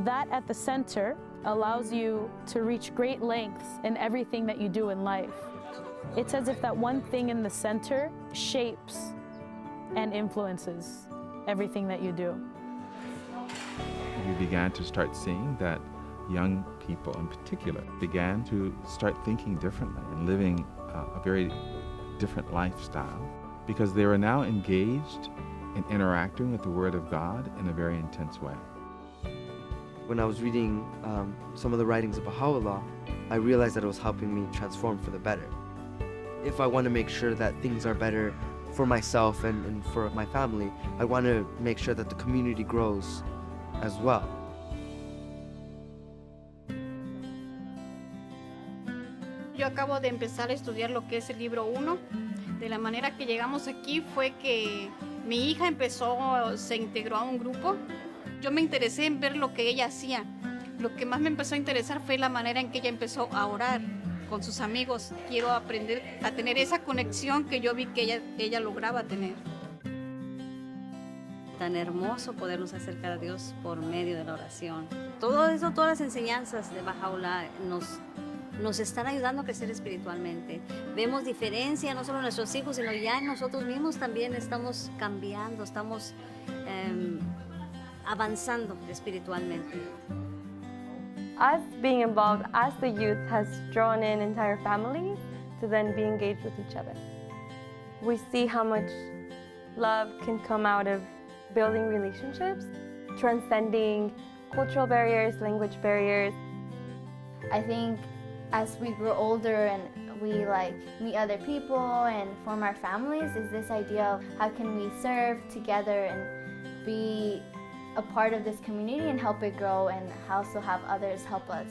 Speaker 5: that at the center allows you to reach great lengths in everything that you do in life. It's as if that one thing in the center shapes and influences everything that you do.
Speaker 15: We began to start seeing that young people in particular began to start thinking differently and living a very different lifestyle because they were now engaged in interacting with the Word of God in a very intense way.
Speaker 17: When I was reading some of the writings of Bahá'u'lláh, I realized that it was helping me transform for the better. If I want to make sure that things are better for myself and for my family, I want to make sure that the community grows as well.
Speaker 18: Yo acabo de empezar a estudiar lo que es el libro 1. De la manera que llegamos aquí fue que mi hija se integró a un grupo. Yo me interesé en ver lo que ella hacía. Lo que más me empezó a interesar fue la manera en que ella empezó a orar con sus amigos. Quiero aprender a tener esa conexión que yo vi que ella lograba tener.
Speaker 26: Tan hermoso podernos acercar a Dios por medio de la oración. Todo eso, todas las enseñanzas de Bahá'u'lláh nos
Speaker 13: nos están ayudando a crecer espiritualmente. Vemos diferencia no solo en nuestros hijos, sino ya en nosotros mismos también estamos cambiando, estamos avanzando espiritualmente.
Speaker 16: Us being involved as the youth has drawn in entire families to then be engaged with each other. We see how much love can come out of building relationships, transcending cultural barriers, language barriers.
Speaker 19: I think as we grow older and we meet other people and form our families is this idea of how can we serve together and be a part of this community and help it grow and also have others help us.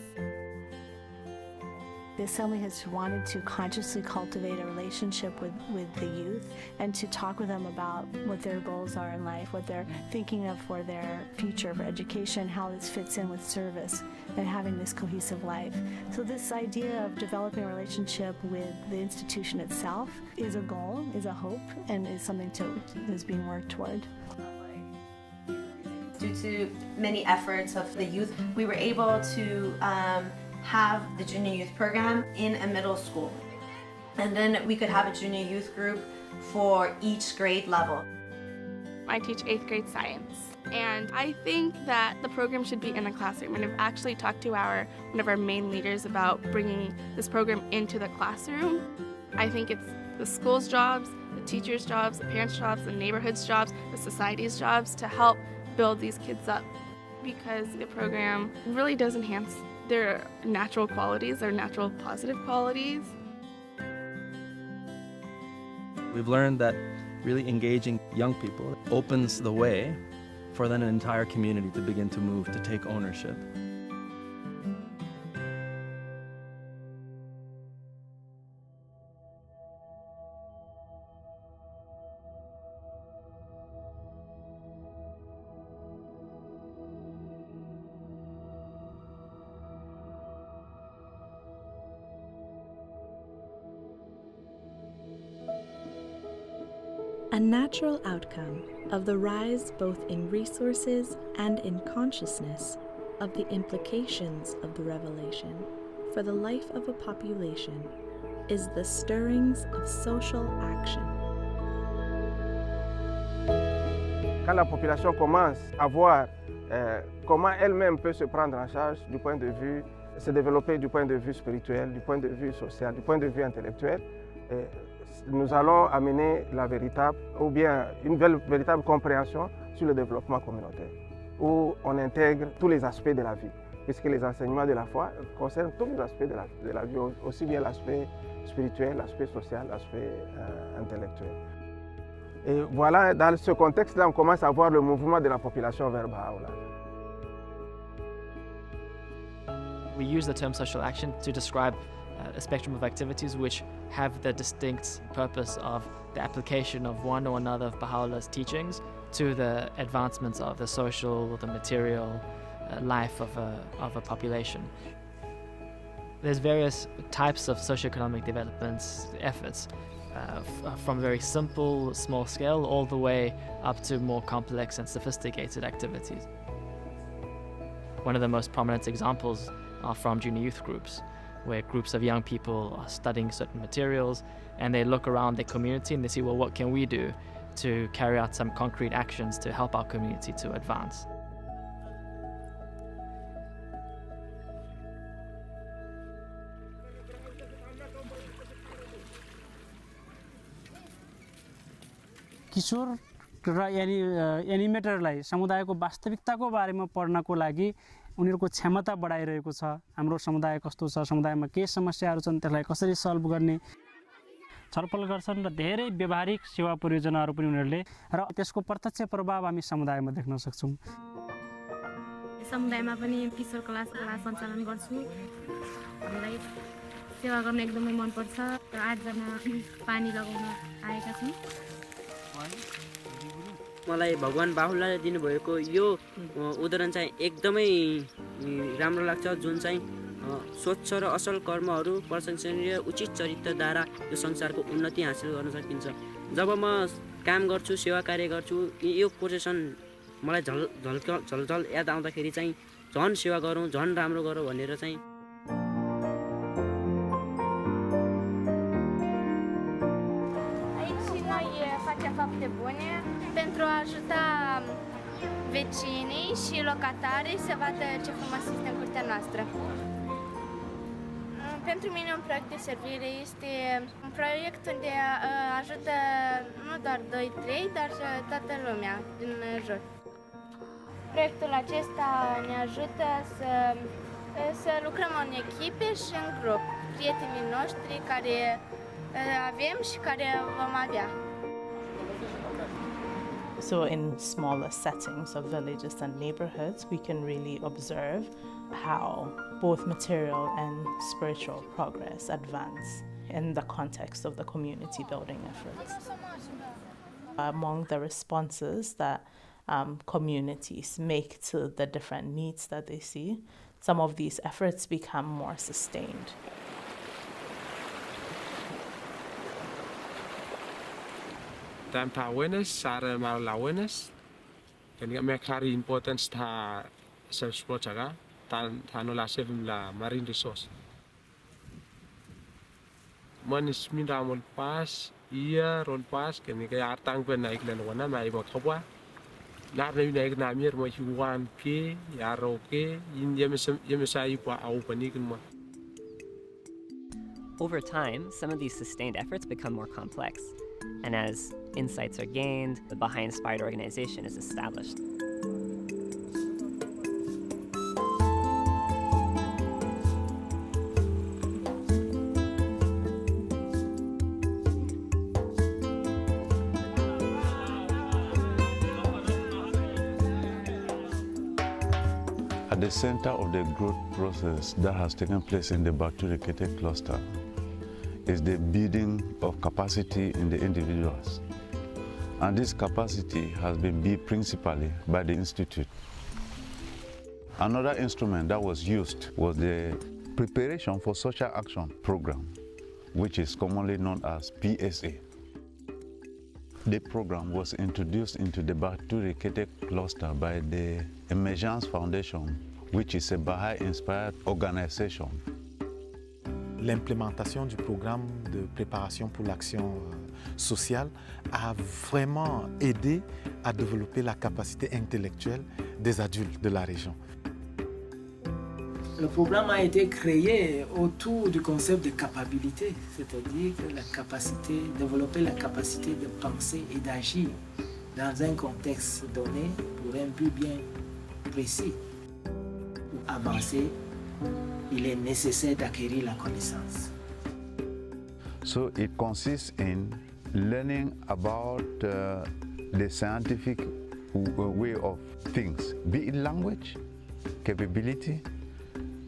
Speaker 20: The Assembly has wanted to consciously cultivate a relationship with the youth and to talk with them about what their goals are in life, what they're thinking of for their future, for education, how this fits in with service and having this cohesive life. So this idea of developing a relationship with the institution itself is a goal, is a hope, and is something that's being worked toward.
Speaker 21: Due to many efforts of the youth, we were able to have the junior youth program in a middle school. And then we could have a junior youth group for each grade level.
Speaker 22: I teach 8th grade science, and I think that the program should be in the classroom. And I've actually talked to one of our main leaders about bringing this program into the classroom. I think it's the school's jobs, the teachers' jobs, the parents' jobs, the neighborhood's jobs, the society's jobs to help build these kids up, because the program really does enhance their natural qualities, their natural positive qualities.
Speaker 23: We've learned that really engaging young people opens the way for then an entire community to begin to move, to take ownership.
Speaker 24: A natural outcome of the rise both in resources and in consciousness of the implications of the revelation for the life of a population is the stirrings of social action.
Speaker 27: Quand la population commence à voir comment elle-même peut se prendre en charge du point de vue, se développer du point de vue spirituel, du point de vue social, du point de vue intellectuel, nous allons amener la véritable, ou bien une véritable compréhension sur le développement communautaire, où on intègre tous les aspects de la vie, puisque les enseignements de la foi concernent tous les aspects de la vie, aussi bien l'aspect spirituel, l'aspect social, l'aspect intellectuel. Et voilà, dans ce contexte-là, on commence à voir le mouvement de la population vers Bahá'u'lláh.
Speaker 28: We use the term social action to describe a spectrum of activities which have the distinct purpose of the application of one or another of Baha'u'llah's teachings to the advancements of the social, the material life of a population. There's various types of socioeconomic development efforts, from very simple, small scale, all the way up to more complex and sophisticated activities. One of the most prominent examples are from junior youth groups, where groups of young people are studying certain materials and they look around their community and they see, well, what can we do to carry out some concrete actions to help our community to advance?
Speaker 29: किशोर र एनिमेटरलाई समुदायको वास्तविकताको बारेमा पढ्नको लागि उनीहरूको क्षमता बढाइरहेको छ। हाम्रो समुदाय कस्तो छ, समुदायमा के समस्याहरू छन्, त्यसलाई कसरी सल्भ गर्ने छलफल गर्छन् र धेरै व्यवहारिक सेवा परियोजनाहरू पनि उनीहरूले र त्यसको प्रत्यक्ष प्रभाव हामी समुदायमा देख्न सक्छौँ।
Speaker 31: समुदायमा पनि किशोर क्लास सञ्चालन गर्छु। हामीलाई सेवा गर्न एकदमै मन पर्छ र 8 जना पानी लगाउन आएका छौँ।
Speaker 30: मलाई भगवान बाहुलाले दिनुभएको यो उदाहरण चाहिँ एकदमै राम्रो लाग्छ, जुन चाहिँ स्वच्छ र असल कर्महरू प्रशंसनीय उचित चरित्रद्वारा यो संसारको उन्नति हासिल गर्न सकिन्छ। जब म काम गर्छु, सेवा कार्य गर्छु, यो कोटेसन मलाई झलझल याद आउँदाखेरि चाहिँ झन् सेवा गरौँ, झन् राम्रो गरौँ भनेर चाहिँ
Speaker 1: fapte bune pentru a ajuta vecinii și locatarii să vadă ce frumos este în curtea noastră. Pentru mine un proiect de servire este un proiect unde ajută nu doar 2-3, dar toată lumea din jur. Proiectul acesta ne ajută să lucrăm în echipe și în grup, prietenii noștri care avem și care vom avea.
Speaker 2: So in smaller settings of villages and neighborhoods, we can really observe how both material and spiritual progress advance in the context of the community building efforts. Among the responses that communities make to the different needs that they see, some of these efforts become more sustained.
Speaker 3: Tam ta awareness, sara mal awareness. Kan me carry importance ta self support jaga, ta no la sevim la marine resource. Manis minda mol pas, ia ron pas kan ni kaya artang pen naik len wana mai mo khwa. La na naik na mir mo hiwan ke, ya ro ke, in yemesai pa au panikin mo.
Speaker 4: Over time, some of these sustained efforts become more complex, and as insights are gained, the Bahá'í-inspired organization is established.
Speaker 6: At the center of the growth process that has taken place in the Bahá'í cluster is the building of capacity in the individuals. And this capacity has been built principally by the Institute. Another instrument that was used was the Preparation for Social Action program, which is commonly known as PSA. The program was introduced into the Bahá'í cluster by the Emergence Foundation, which is a Bahá'í-inspired organization.
Speaker 7: L'implémentation du programme de préparation pour l'action sociale a vraiment aidé à développer la capacité intellectuelle des adultes de la région.
Speaker 8: Le programme a été créé autour du concept de capacité, c'est-à-dire que développer la capacité de penser et d'agir dans un contexte donné pour un but bien précis. Pour avancer, il est nécessaire d'acquérir la connaissance.
Speaker 6: So it consists in learning about the scientific way of things, be it language, capability,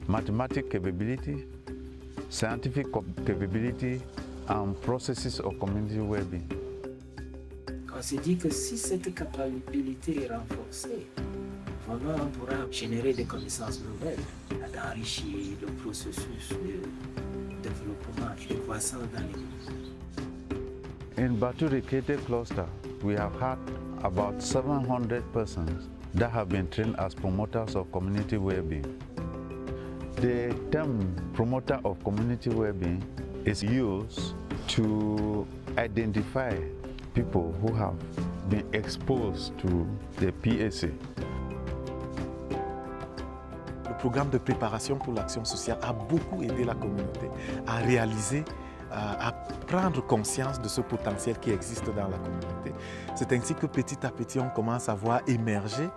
Speaker 6: mathematical capability, scientific capability, and processes of community well-being.
Speaker 8: On s'est dit que si cette capacité est renforcée, vraiment on pourra générer des connaissances nouvelles, d'enrichir le processus de développement et de croissance dans les
Speaker 6: In Bahá'í cluster, we have had about 700 persons that have been trained as promoters of community well-being. The term promoter of community well-being is used to identify people who have been exposed to the PSA.
Speaker 7: Le programme de préparation pour l'action sociale a beaucoup aidé la communauté à réaliser, à prendre conscience de ce potentiel qui existe dans la communauté. C'est ainsi que petit à petit, on commence à voir émerger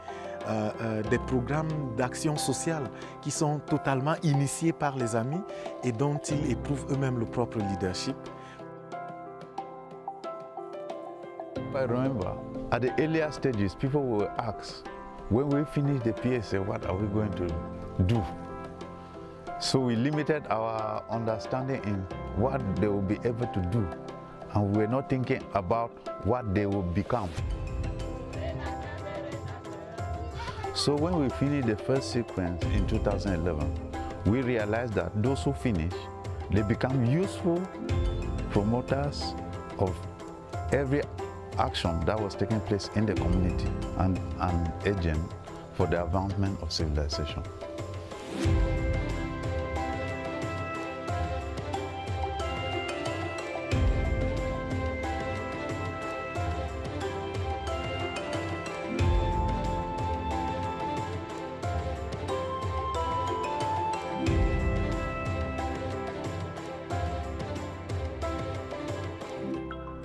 Speaker 7: des programmes d'action sociale qui sont totalement initiés par les amis et dont ils éprouvent eux-mêmes le propre leadership.
Speaker 6: I remember, at the earlier stages, people will ask, when we finish the PSA, what are we going to do? So we limited our understanding in what they will be able to do, and we were not thinking about what they will become. So when we finished the first sequence in 2011, we realized that those who finish, they become useful promoters of every action that was taking place in the community and an agent for the advancement of civilization.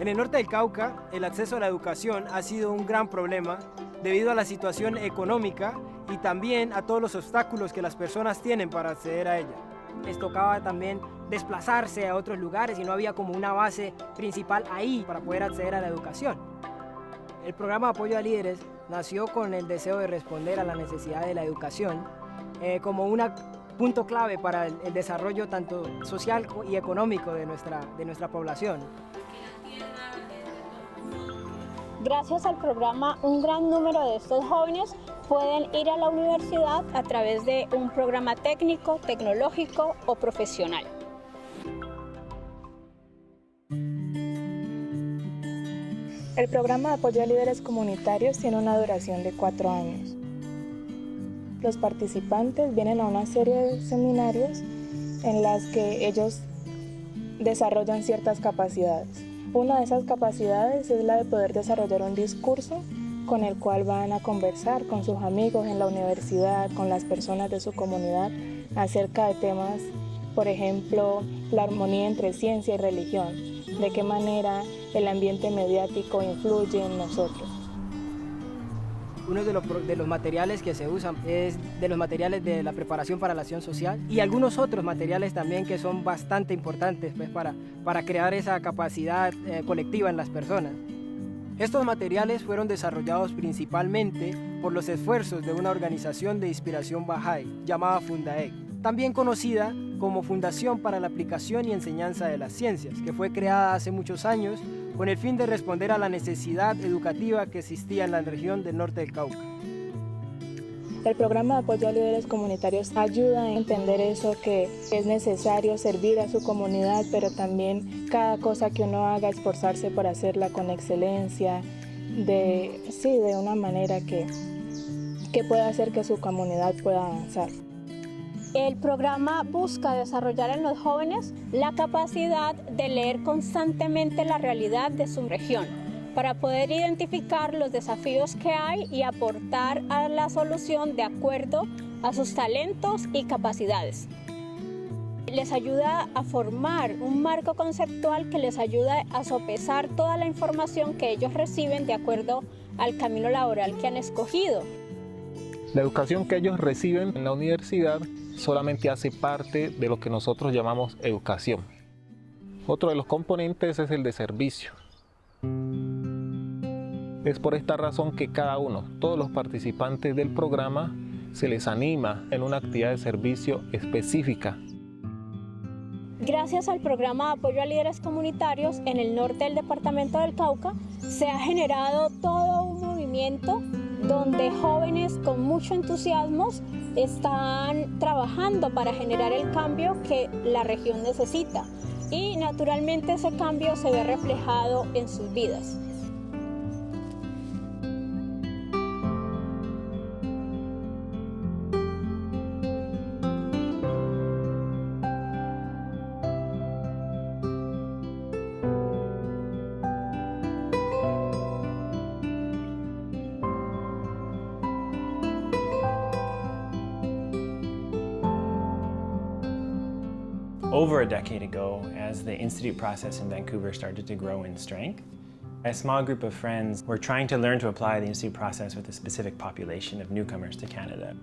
Speaker 5: En el norte del Cauca, el acceso a la educación ha sido un gran problema debido a la situación económica y también a todos los obstáculos que las personas tienen para acceder a ella.
Speaker 9: Les tocaba también desplazarse a otros lugares y no había como una base principal ahí para poder acceder a la educación. El programa de apoyo a líderes nació con el deseo de responder a la necesidad de la educación como un punto clave para el desarrollo tanto social y económico de nuestra población.
Speaker 10: Gracias al programa, un gran número de estos jóvenes pueden ir a la universidad a través de un programa técnico, tecnológico o profesional.
Speaker 11: El programa de apoyo a líderes comunitarios tiene una duración de 4 años. Los participantes vienen a una serie de seminarios en las que ellos desarrollan ciertas capacidades. Una de esas capacidades es la de poder desarrollar un discurso con el cual van a conversar con sus amigos en la universidad, con las personas de su comunidad, acerca de temas, por ejemplo, la armonía entre ciencia y religión, de qué manera el ambiente mediático influye en nosotros.
Speaker 9: Uno de los materiales que se usan es de los materiales de la preparación para la acción social y algunos otros materiales también que son bastante importantes pues, para crear esa capacidad colectiva en las personas. Estos materiales fueron desarrollados principalmente por los esfuerzos de una organización de inspiración Bahá'í llamada Fundaec, también conocida como Fundación para la Aplicación y Enseñanza de las Ciencias, que fue creada hace muchos años con el fin de responder a la necesidad educativa que existía en la región del norte del Cauca.
Speaker 11: El programa de apoyo a líderes comunitarios ayuda a entender eso, que es necesario servir a su comunidad, pero también cada cosa que uno haga, esforzarse por hacerla con excelencia, de una manera que pueda hacer que su comunidad pueda avanzar.
Speaker 10: El programa busca desarrollar en los jóvenes la capacidad de leer constantemente la realidad de su región para poder identificar los desafíos que hay y aportar a la solución de acuerdo a sus talentos y capacidades. Les ayuda a formar un marco conceptual que les ayuda a sopesar toda la información que ellos reciben de acuerdo al camino laboral que han escogido.
Speaker 12: La educación que ellos reciben en la universidad solamente hace parte de lo que nosotros llamamos educación. Otro de los componentes es el de servicio. Es por esta razón que cada uno, todos los participantes del programa, se les anima en una actividad de servicio específica.
Speaker 10: Gracias al programa de apoyo a líderes comunitarios en el norte del departamento del Cauca, se ha generado todo un movimiento donde jóvenes con mucho entusiasmo están trabajando para generar el cambio que la región necesita. Y naturalmente ese cambio se ve reflejado en sus vidas.
Speaker 14: Over a decade ago, as the institute process in Vancouver started to grow in strength, a small group of friends were trying to learn to apply the institute process with a specific population of newcomers to Canada.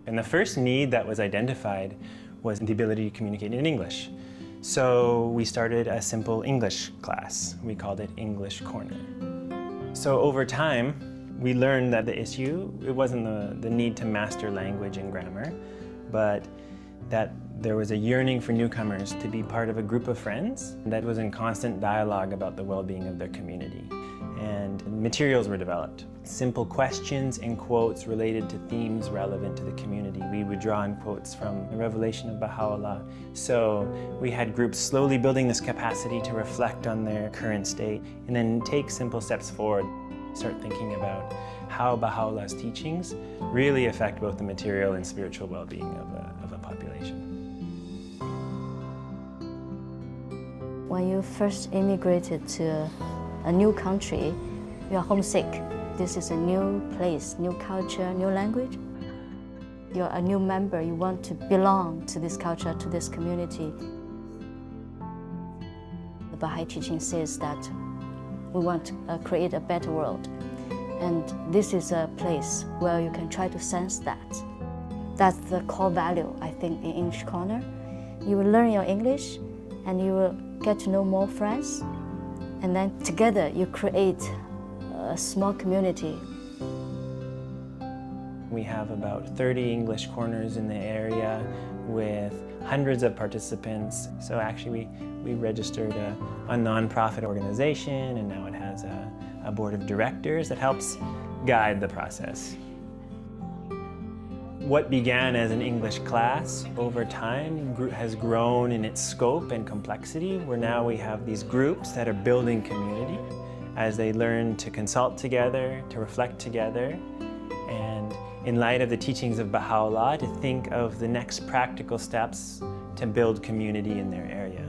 Speaker 14: And the first need that was identified was the ability to communicate in English. So we started a simple English class. We called it English Corner. So over time, we learned that the issue, it wasn't the need to master language and grammar, but that there was a yearning for newcomers to be part of a group of friends that was in constant dialogue about the well-being of their community. And materials were developed. Simple questions and quotes related to themes relevant to the community. We would draw on quotes from the revelation of Bahá'u'lláh. So we had groups slowly building this capacity to reflect on their current state and then take simple steps forward. Start thinking about how Bahá'u'llah's teachings really affect both the material and spiritual well-being of a population.
Speaker 15: When you first immigrated to a new country, you are homesick. This is a new place, new culture, new language. You're a new member, you want to belong to this culture, to this community. Baha'i teaching says that we want to create a better world. And this is a place where you can try to sense that. That's the core value, I think, in each corner. You will learn your English and you will get to know more friends. And then together you create a small community.
Speaker 14: We have about 30 English corners in the area with hundreds of participants. So actually we registered a non-profit organization, and now it has a board of directors that helps guide the process. What began as an English class over time has grown in its scope and complexity, where now we have these groups that are building community as they learn to consult together, to reflect together, and in light of the teachings of Bahá'u'lláh, to think of the next practical steps to build community in their area.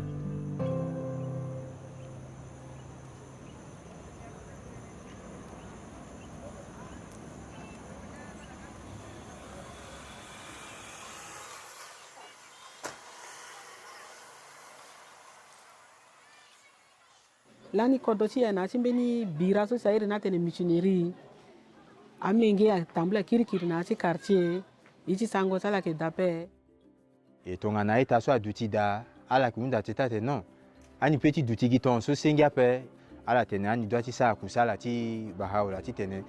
Speaker 13: Lani kodochi na chimbeni bira so sairi na tene missionary amenge ya tambla kirikiri na chi quartier ichi sango sala ke dape
Speaker 16: et tonga na ita so aduti da ala kunda teta te non ani petit duti giton so sengia pe ala tene ani doati sa kusala ti Bahá'u'lláh ti tene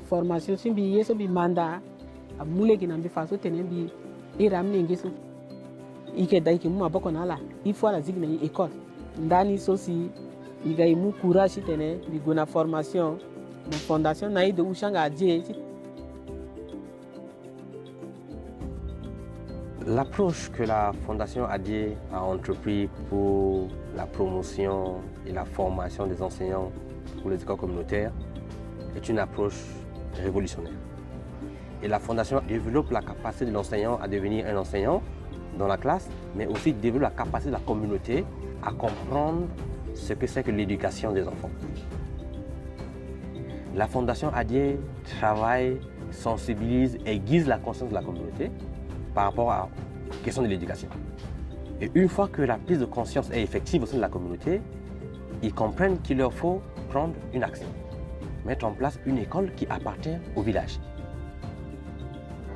Speaker 13: formation simbi yeso bi manda amule ki nambi faso tene bi iramne ngeso ike dai ki mu aboko na ala ifo ala zigna école ndani sosi iga imu courage tene bigona formation na fondation na de ushanga adie.
Speaker 17: L'approche que la Fondation Adié a entrepris pour la promotion et la formation des enseignants pour les écoles communautaires est une approche révolutionnaire. Et la Fondation développe la capacité de l'enseignant à devenir un enseignant dans la classe, mais aussi développe la capacité de la communauté à comprendre ce que c'est que l'éducation des enfants. La Fondation Adié travaille, sensibilise et aiguise la conscience de la communauté par rapport à la question de l'éducation. Et une fois que la prise de conscience est effective au sein de la communauté, ils comprennent qu'il leur faut prendre une action, mettre en place une école qui appartient au village.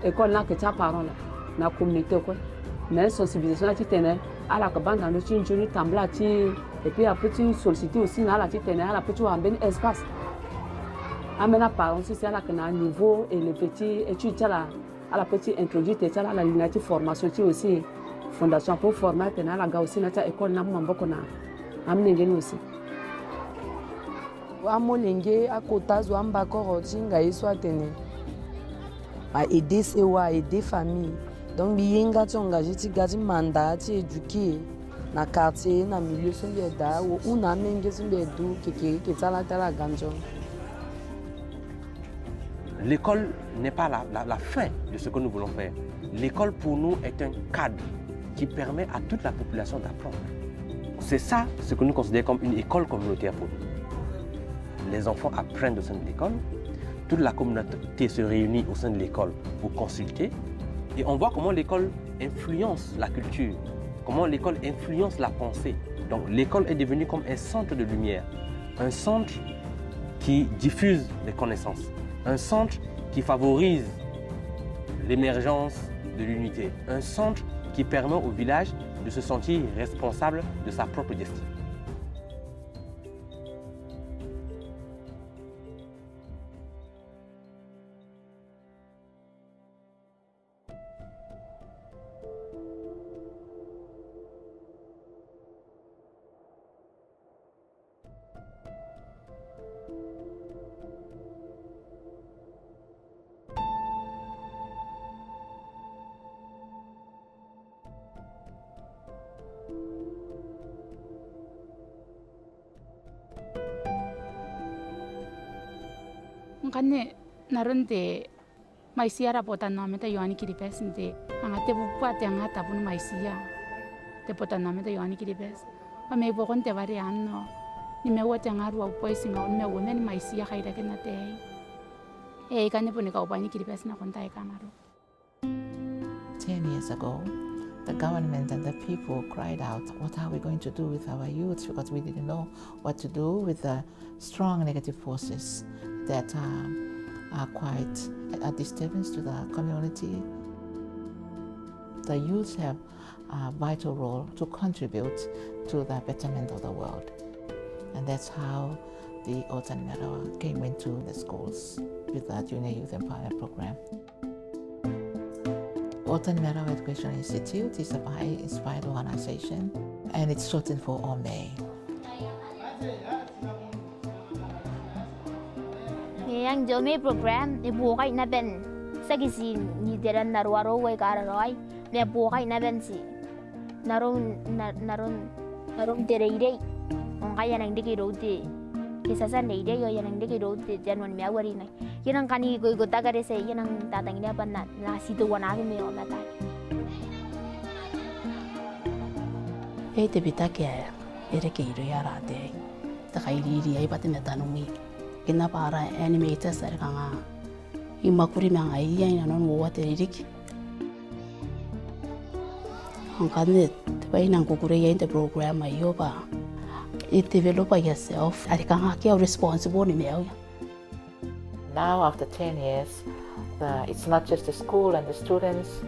Speaker 18: École là que tu as parlé, la communauté quoi, mais sensibilisation là tu tenais. À la cabane dans le chien, tambla et puis après tu solliciter aussi à la tête à la petite un espace. Amena parents c'est à la niveau et les petits études à la petite introduite et à la lunatique formation aussi fondation pour former à la gars aussi notre école n'a pas beaucoup na amnengeni aussi.
Speaker 19: Amolenge akota zo ambako rotinga iswa tene. A aider sewa aider famille. Donc biyenga tsonga jiti gazi manda ti éduquer na quartier na milieu sombieda ou una menge sombedu ke tsala tala ganjo.
Speaker 17: L'école n'est pas la fin de ce que nous voulons faire. L'école pour nous est un cadre qui permet à toute la population d'apprendre. C'est ça ce que nous considérons comme une école communautaire pour nous. Les enfants apprennent au sein de l'école, toute la communauté se réunit au sein de l'école pour consulter. Et on voit comment l'école influence la culture, comment l'école influence la pensée. Donc l'école est devenue comme un centre de lumière, un centre qui diffuse les connaissances, un centre qui favorise l'émergence de l'unité, un centre qui permet au village de se sentir responsable de sa propre destinée.
Speaker 20: Ngane naronde maisia rapota nome ta yoani kiripes nte angate bupate angata pun maisia te pota nome ta yoani kiripes ame bokon te vari anno ni me wote ngaru au poisinga me wona ni maisia khaira kenate kane pun ka upani kiripes na konta e kanaro.
Speaker 21: 10 years ago, the government and the people cried out, what are we going to do with our youth? Because we didn't know what to do with the strong negative forces that are quite a disturbance to the community. The youth have a vital role to contribute to the betterment of the world. And that's how the Otan Marawa came into the schools with the Junior Youth Empowerment Program. Otan Marawa Education Institute is a Bahá'í-inspired organization, and it's shortened for OME.
Speaker 22: Yang Jome program ni bukai na ben sagisi ni deran narwaro way kararoi ni bukai na ben si naron dereire on kaya nang diki rote kisasa neire yo yang diki rote janwan miawari nai yanang kani go tagare se yanang tatang ni apan na situ wanagi me o mata
Speaker 23: te bitake ere ke iro yara de ta kairi ri ai patene tanumi kina para animators sar kanga imakuri mang ai ya non wo te rik hangane bai nang kukure ya in the program ai yo ba it develop yourself ari kanga ke responsible ni meo.
Speaker 21: Now after 10 years it's not just the school and the students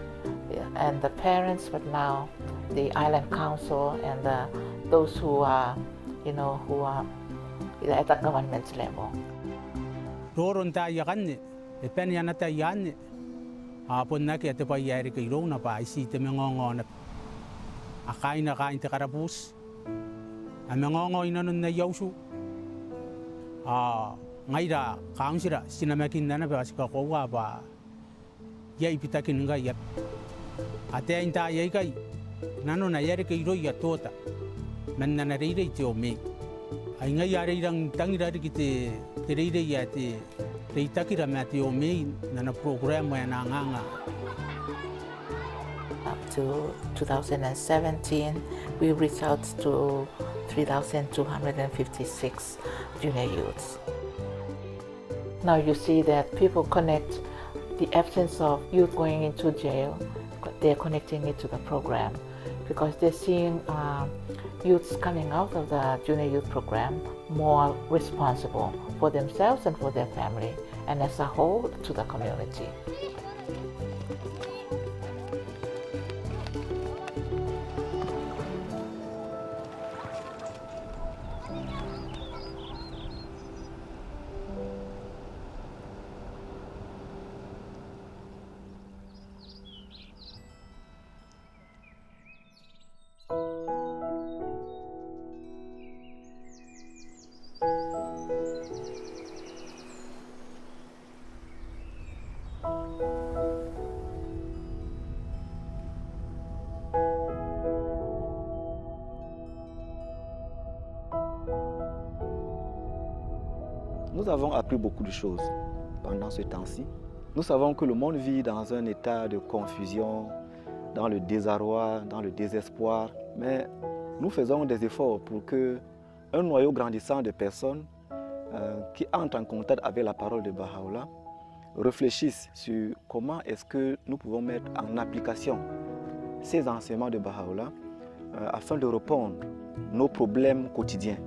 Speaker 21: and the parents, but now the island council and those who are at the government level.
Speaker 24: Roron ta yakanne, pen yana ta yanne. Apon na ke te pa yari ke rona pa isi te mengongo na. Akain na kain te karabus. A mengongo ina nun na yausu. Ngaira kaungsira sinamakin na ba sika kowa ba. Yai pitakin nga yap. Ate inta yai kai. Nano na yari ke ro ya tota. Men na reire te o me. Ai nga yari rang tangira ki te reire ya te reitakira me te o me na program ya na nganga.
Speaker 21: Up to 2017, we reached out to 3,256 junior youths. Now you see that people connect the absence of youth going into jail, they're connecting it to the program because they're seeing youths coming out of the junior youth program more responsible for themselves and for their family, and as a whole to the community.
Speaker 25: Nous avons appris beaucoup de choses pendant ce temps-ci. Nous savons que le monde vit dans un état de confusion, dans le désarroi, dans le désespoir, mais nous faisons des efforts pour qu'un noyau grandissant de personnes qui entrent en contact avec la parole de Bahá'u'lláh réfléchissent sur comment est-ce que nous pouvons mettre en application ces enseignements de Bahá'u'lláh afin de répondre à nos problèmes quotidiens.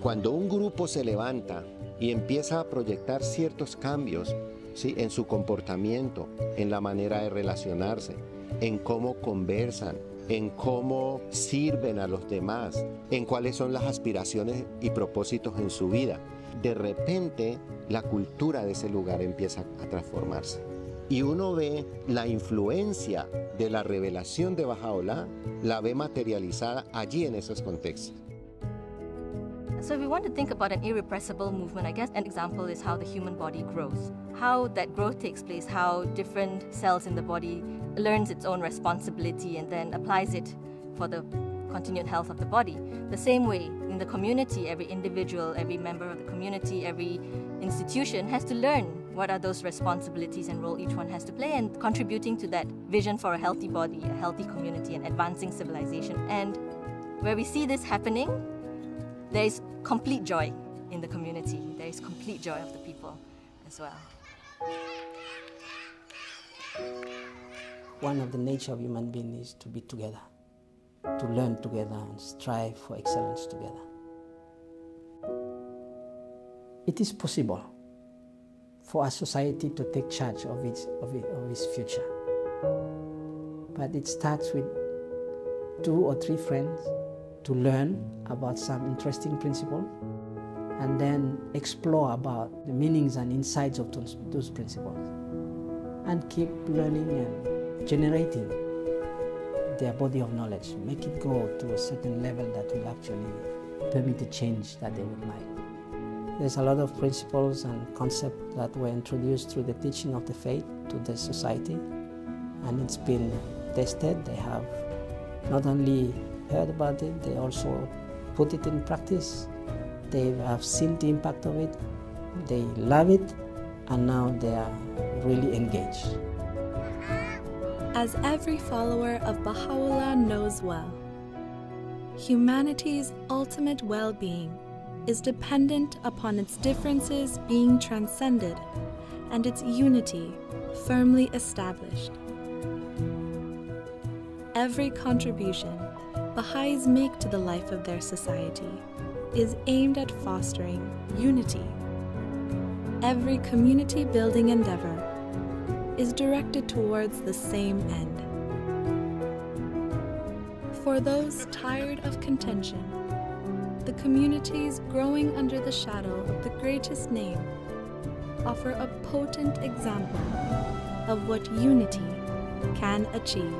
Speaker 26: Cuando un grupo se levanta y empieza a proyectar ciertos cambios, ¿sí?, en su comportamiento, en la manera de relacionarse, en cómo conversan, en cómo sirven a los demás, en cuáles son las aspiraciones y propósitos en su vida, de repente la cultura de ese lugar empieza a transformarse. Y uno ve la influencia de la revelación de Bahá'u'lláh, la ve materializada allí en esos contextos.
Speaker 27: So if we want to think about an irrepressible movement, I guess an example is how the human body grows. How that growth takes place, how different cells in the body learns its own responsibility and then applies it for the continued health of the body. The same way in the community, every individual, every member of the community, every institution has to learn what are those responsibilities and role each one has to play and contributing to that vision for a healthy body, a healthy community and advancing civilization. And where we see this happening, there is complete joy in the community. There is complete joy of the people as well.
Speaker 1: one of the nature of human beings is to be together, to learn together and strive for excellence together. It is possible for a society to take charge of its future. But it starts with 2 or 3 friends to learn about some interesting principle and then explore about the meanings and insights of those principles and keep learning and generating their body of knowledge, make it grow to a certain level that will actually permit the change that they would like. There's a lot of principles and concepts that were introduced through the teaching of the faith to the society, and it's been tested. They have not only heard about it, they also put it in practice. They have seen the impact of it, they love it, and now they are really engaged.
Speaker 2: As every follower of Bahá'u'lláh knows well, humanity's ultimate well-being is dependent upon its differences being transcended and its unity firmly established. Every contribution Baha'is make to the life of their society is aimed at fostering unity. Every community-building endeavor is directed towards the same end. For those tired of contention, the communities growing under the shadow of the greatest name offer a potent example of what unity can achieve.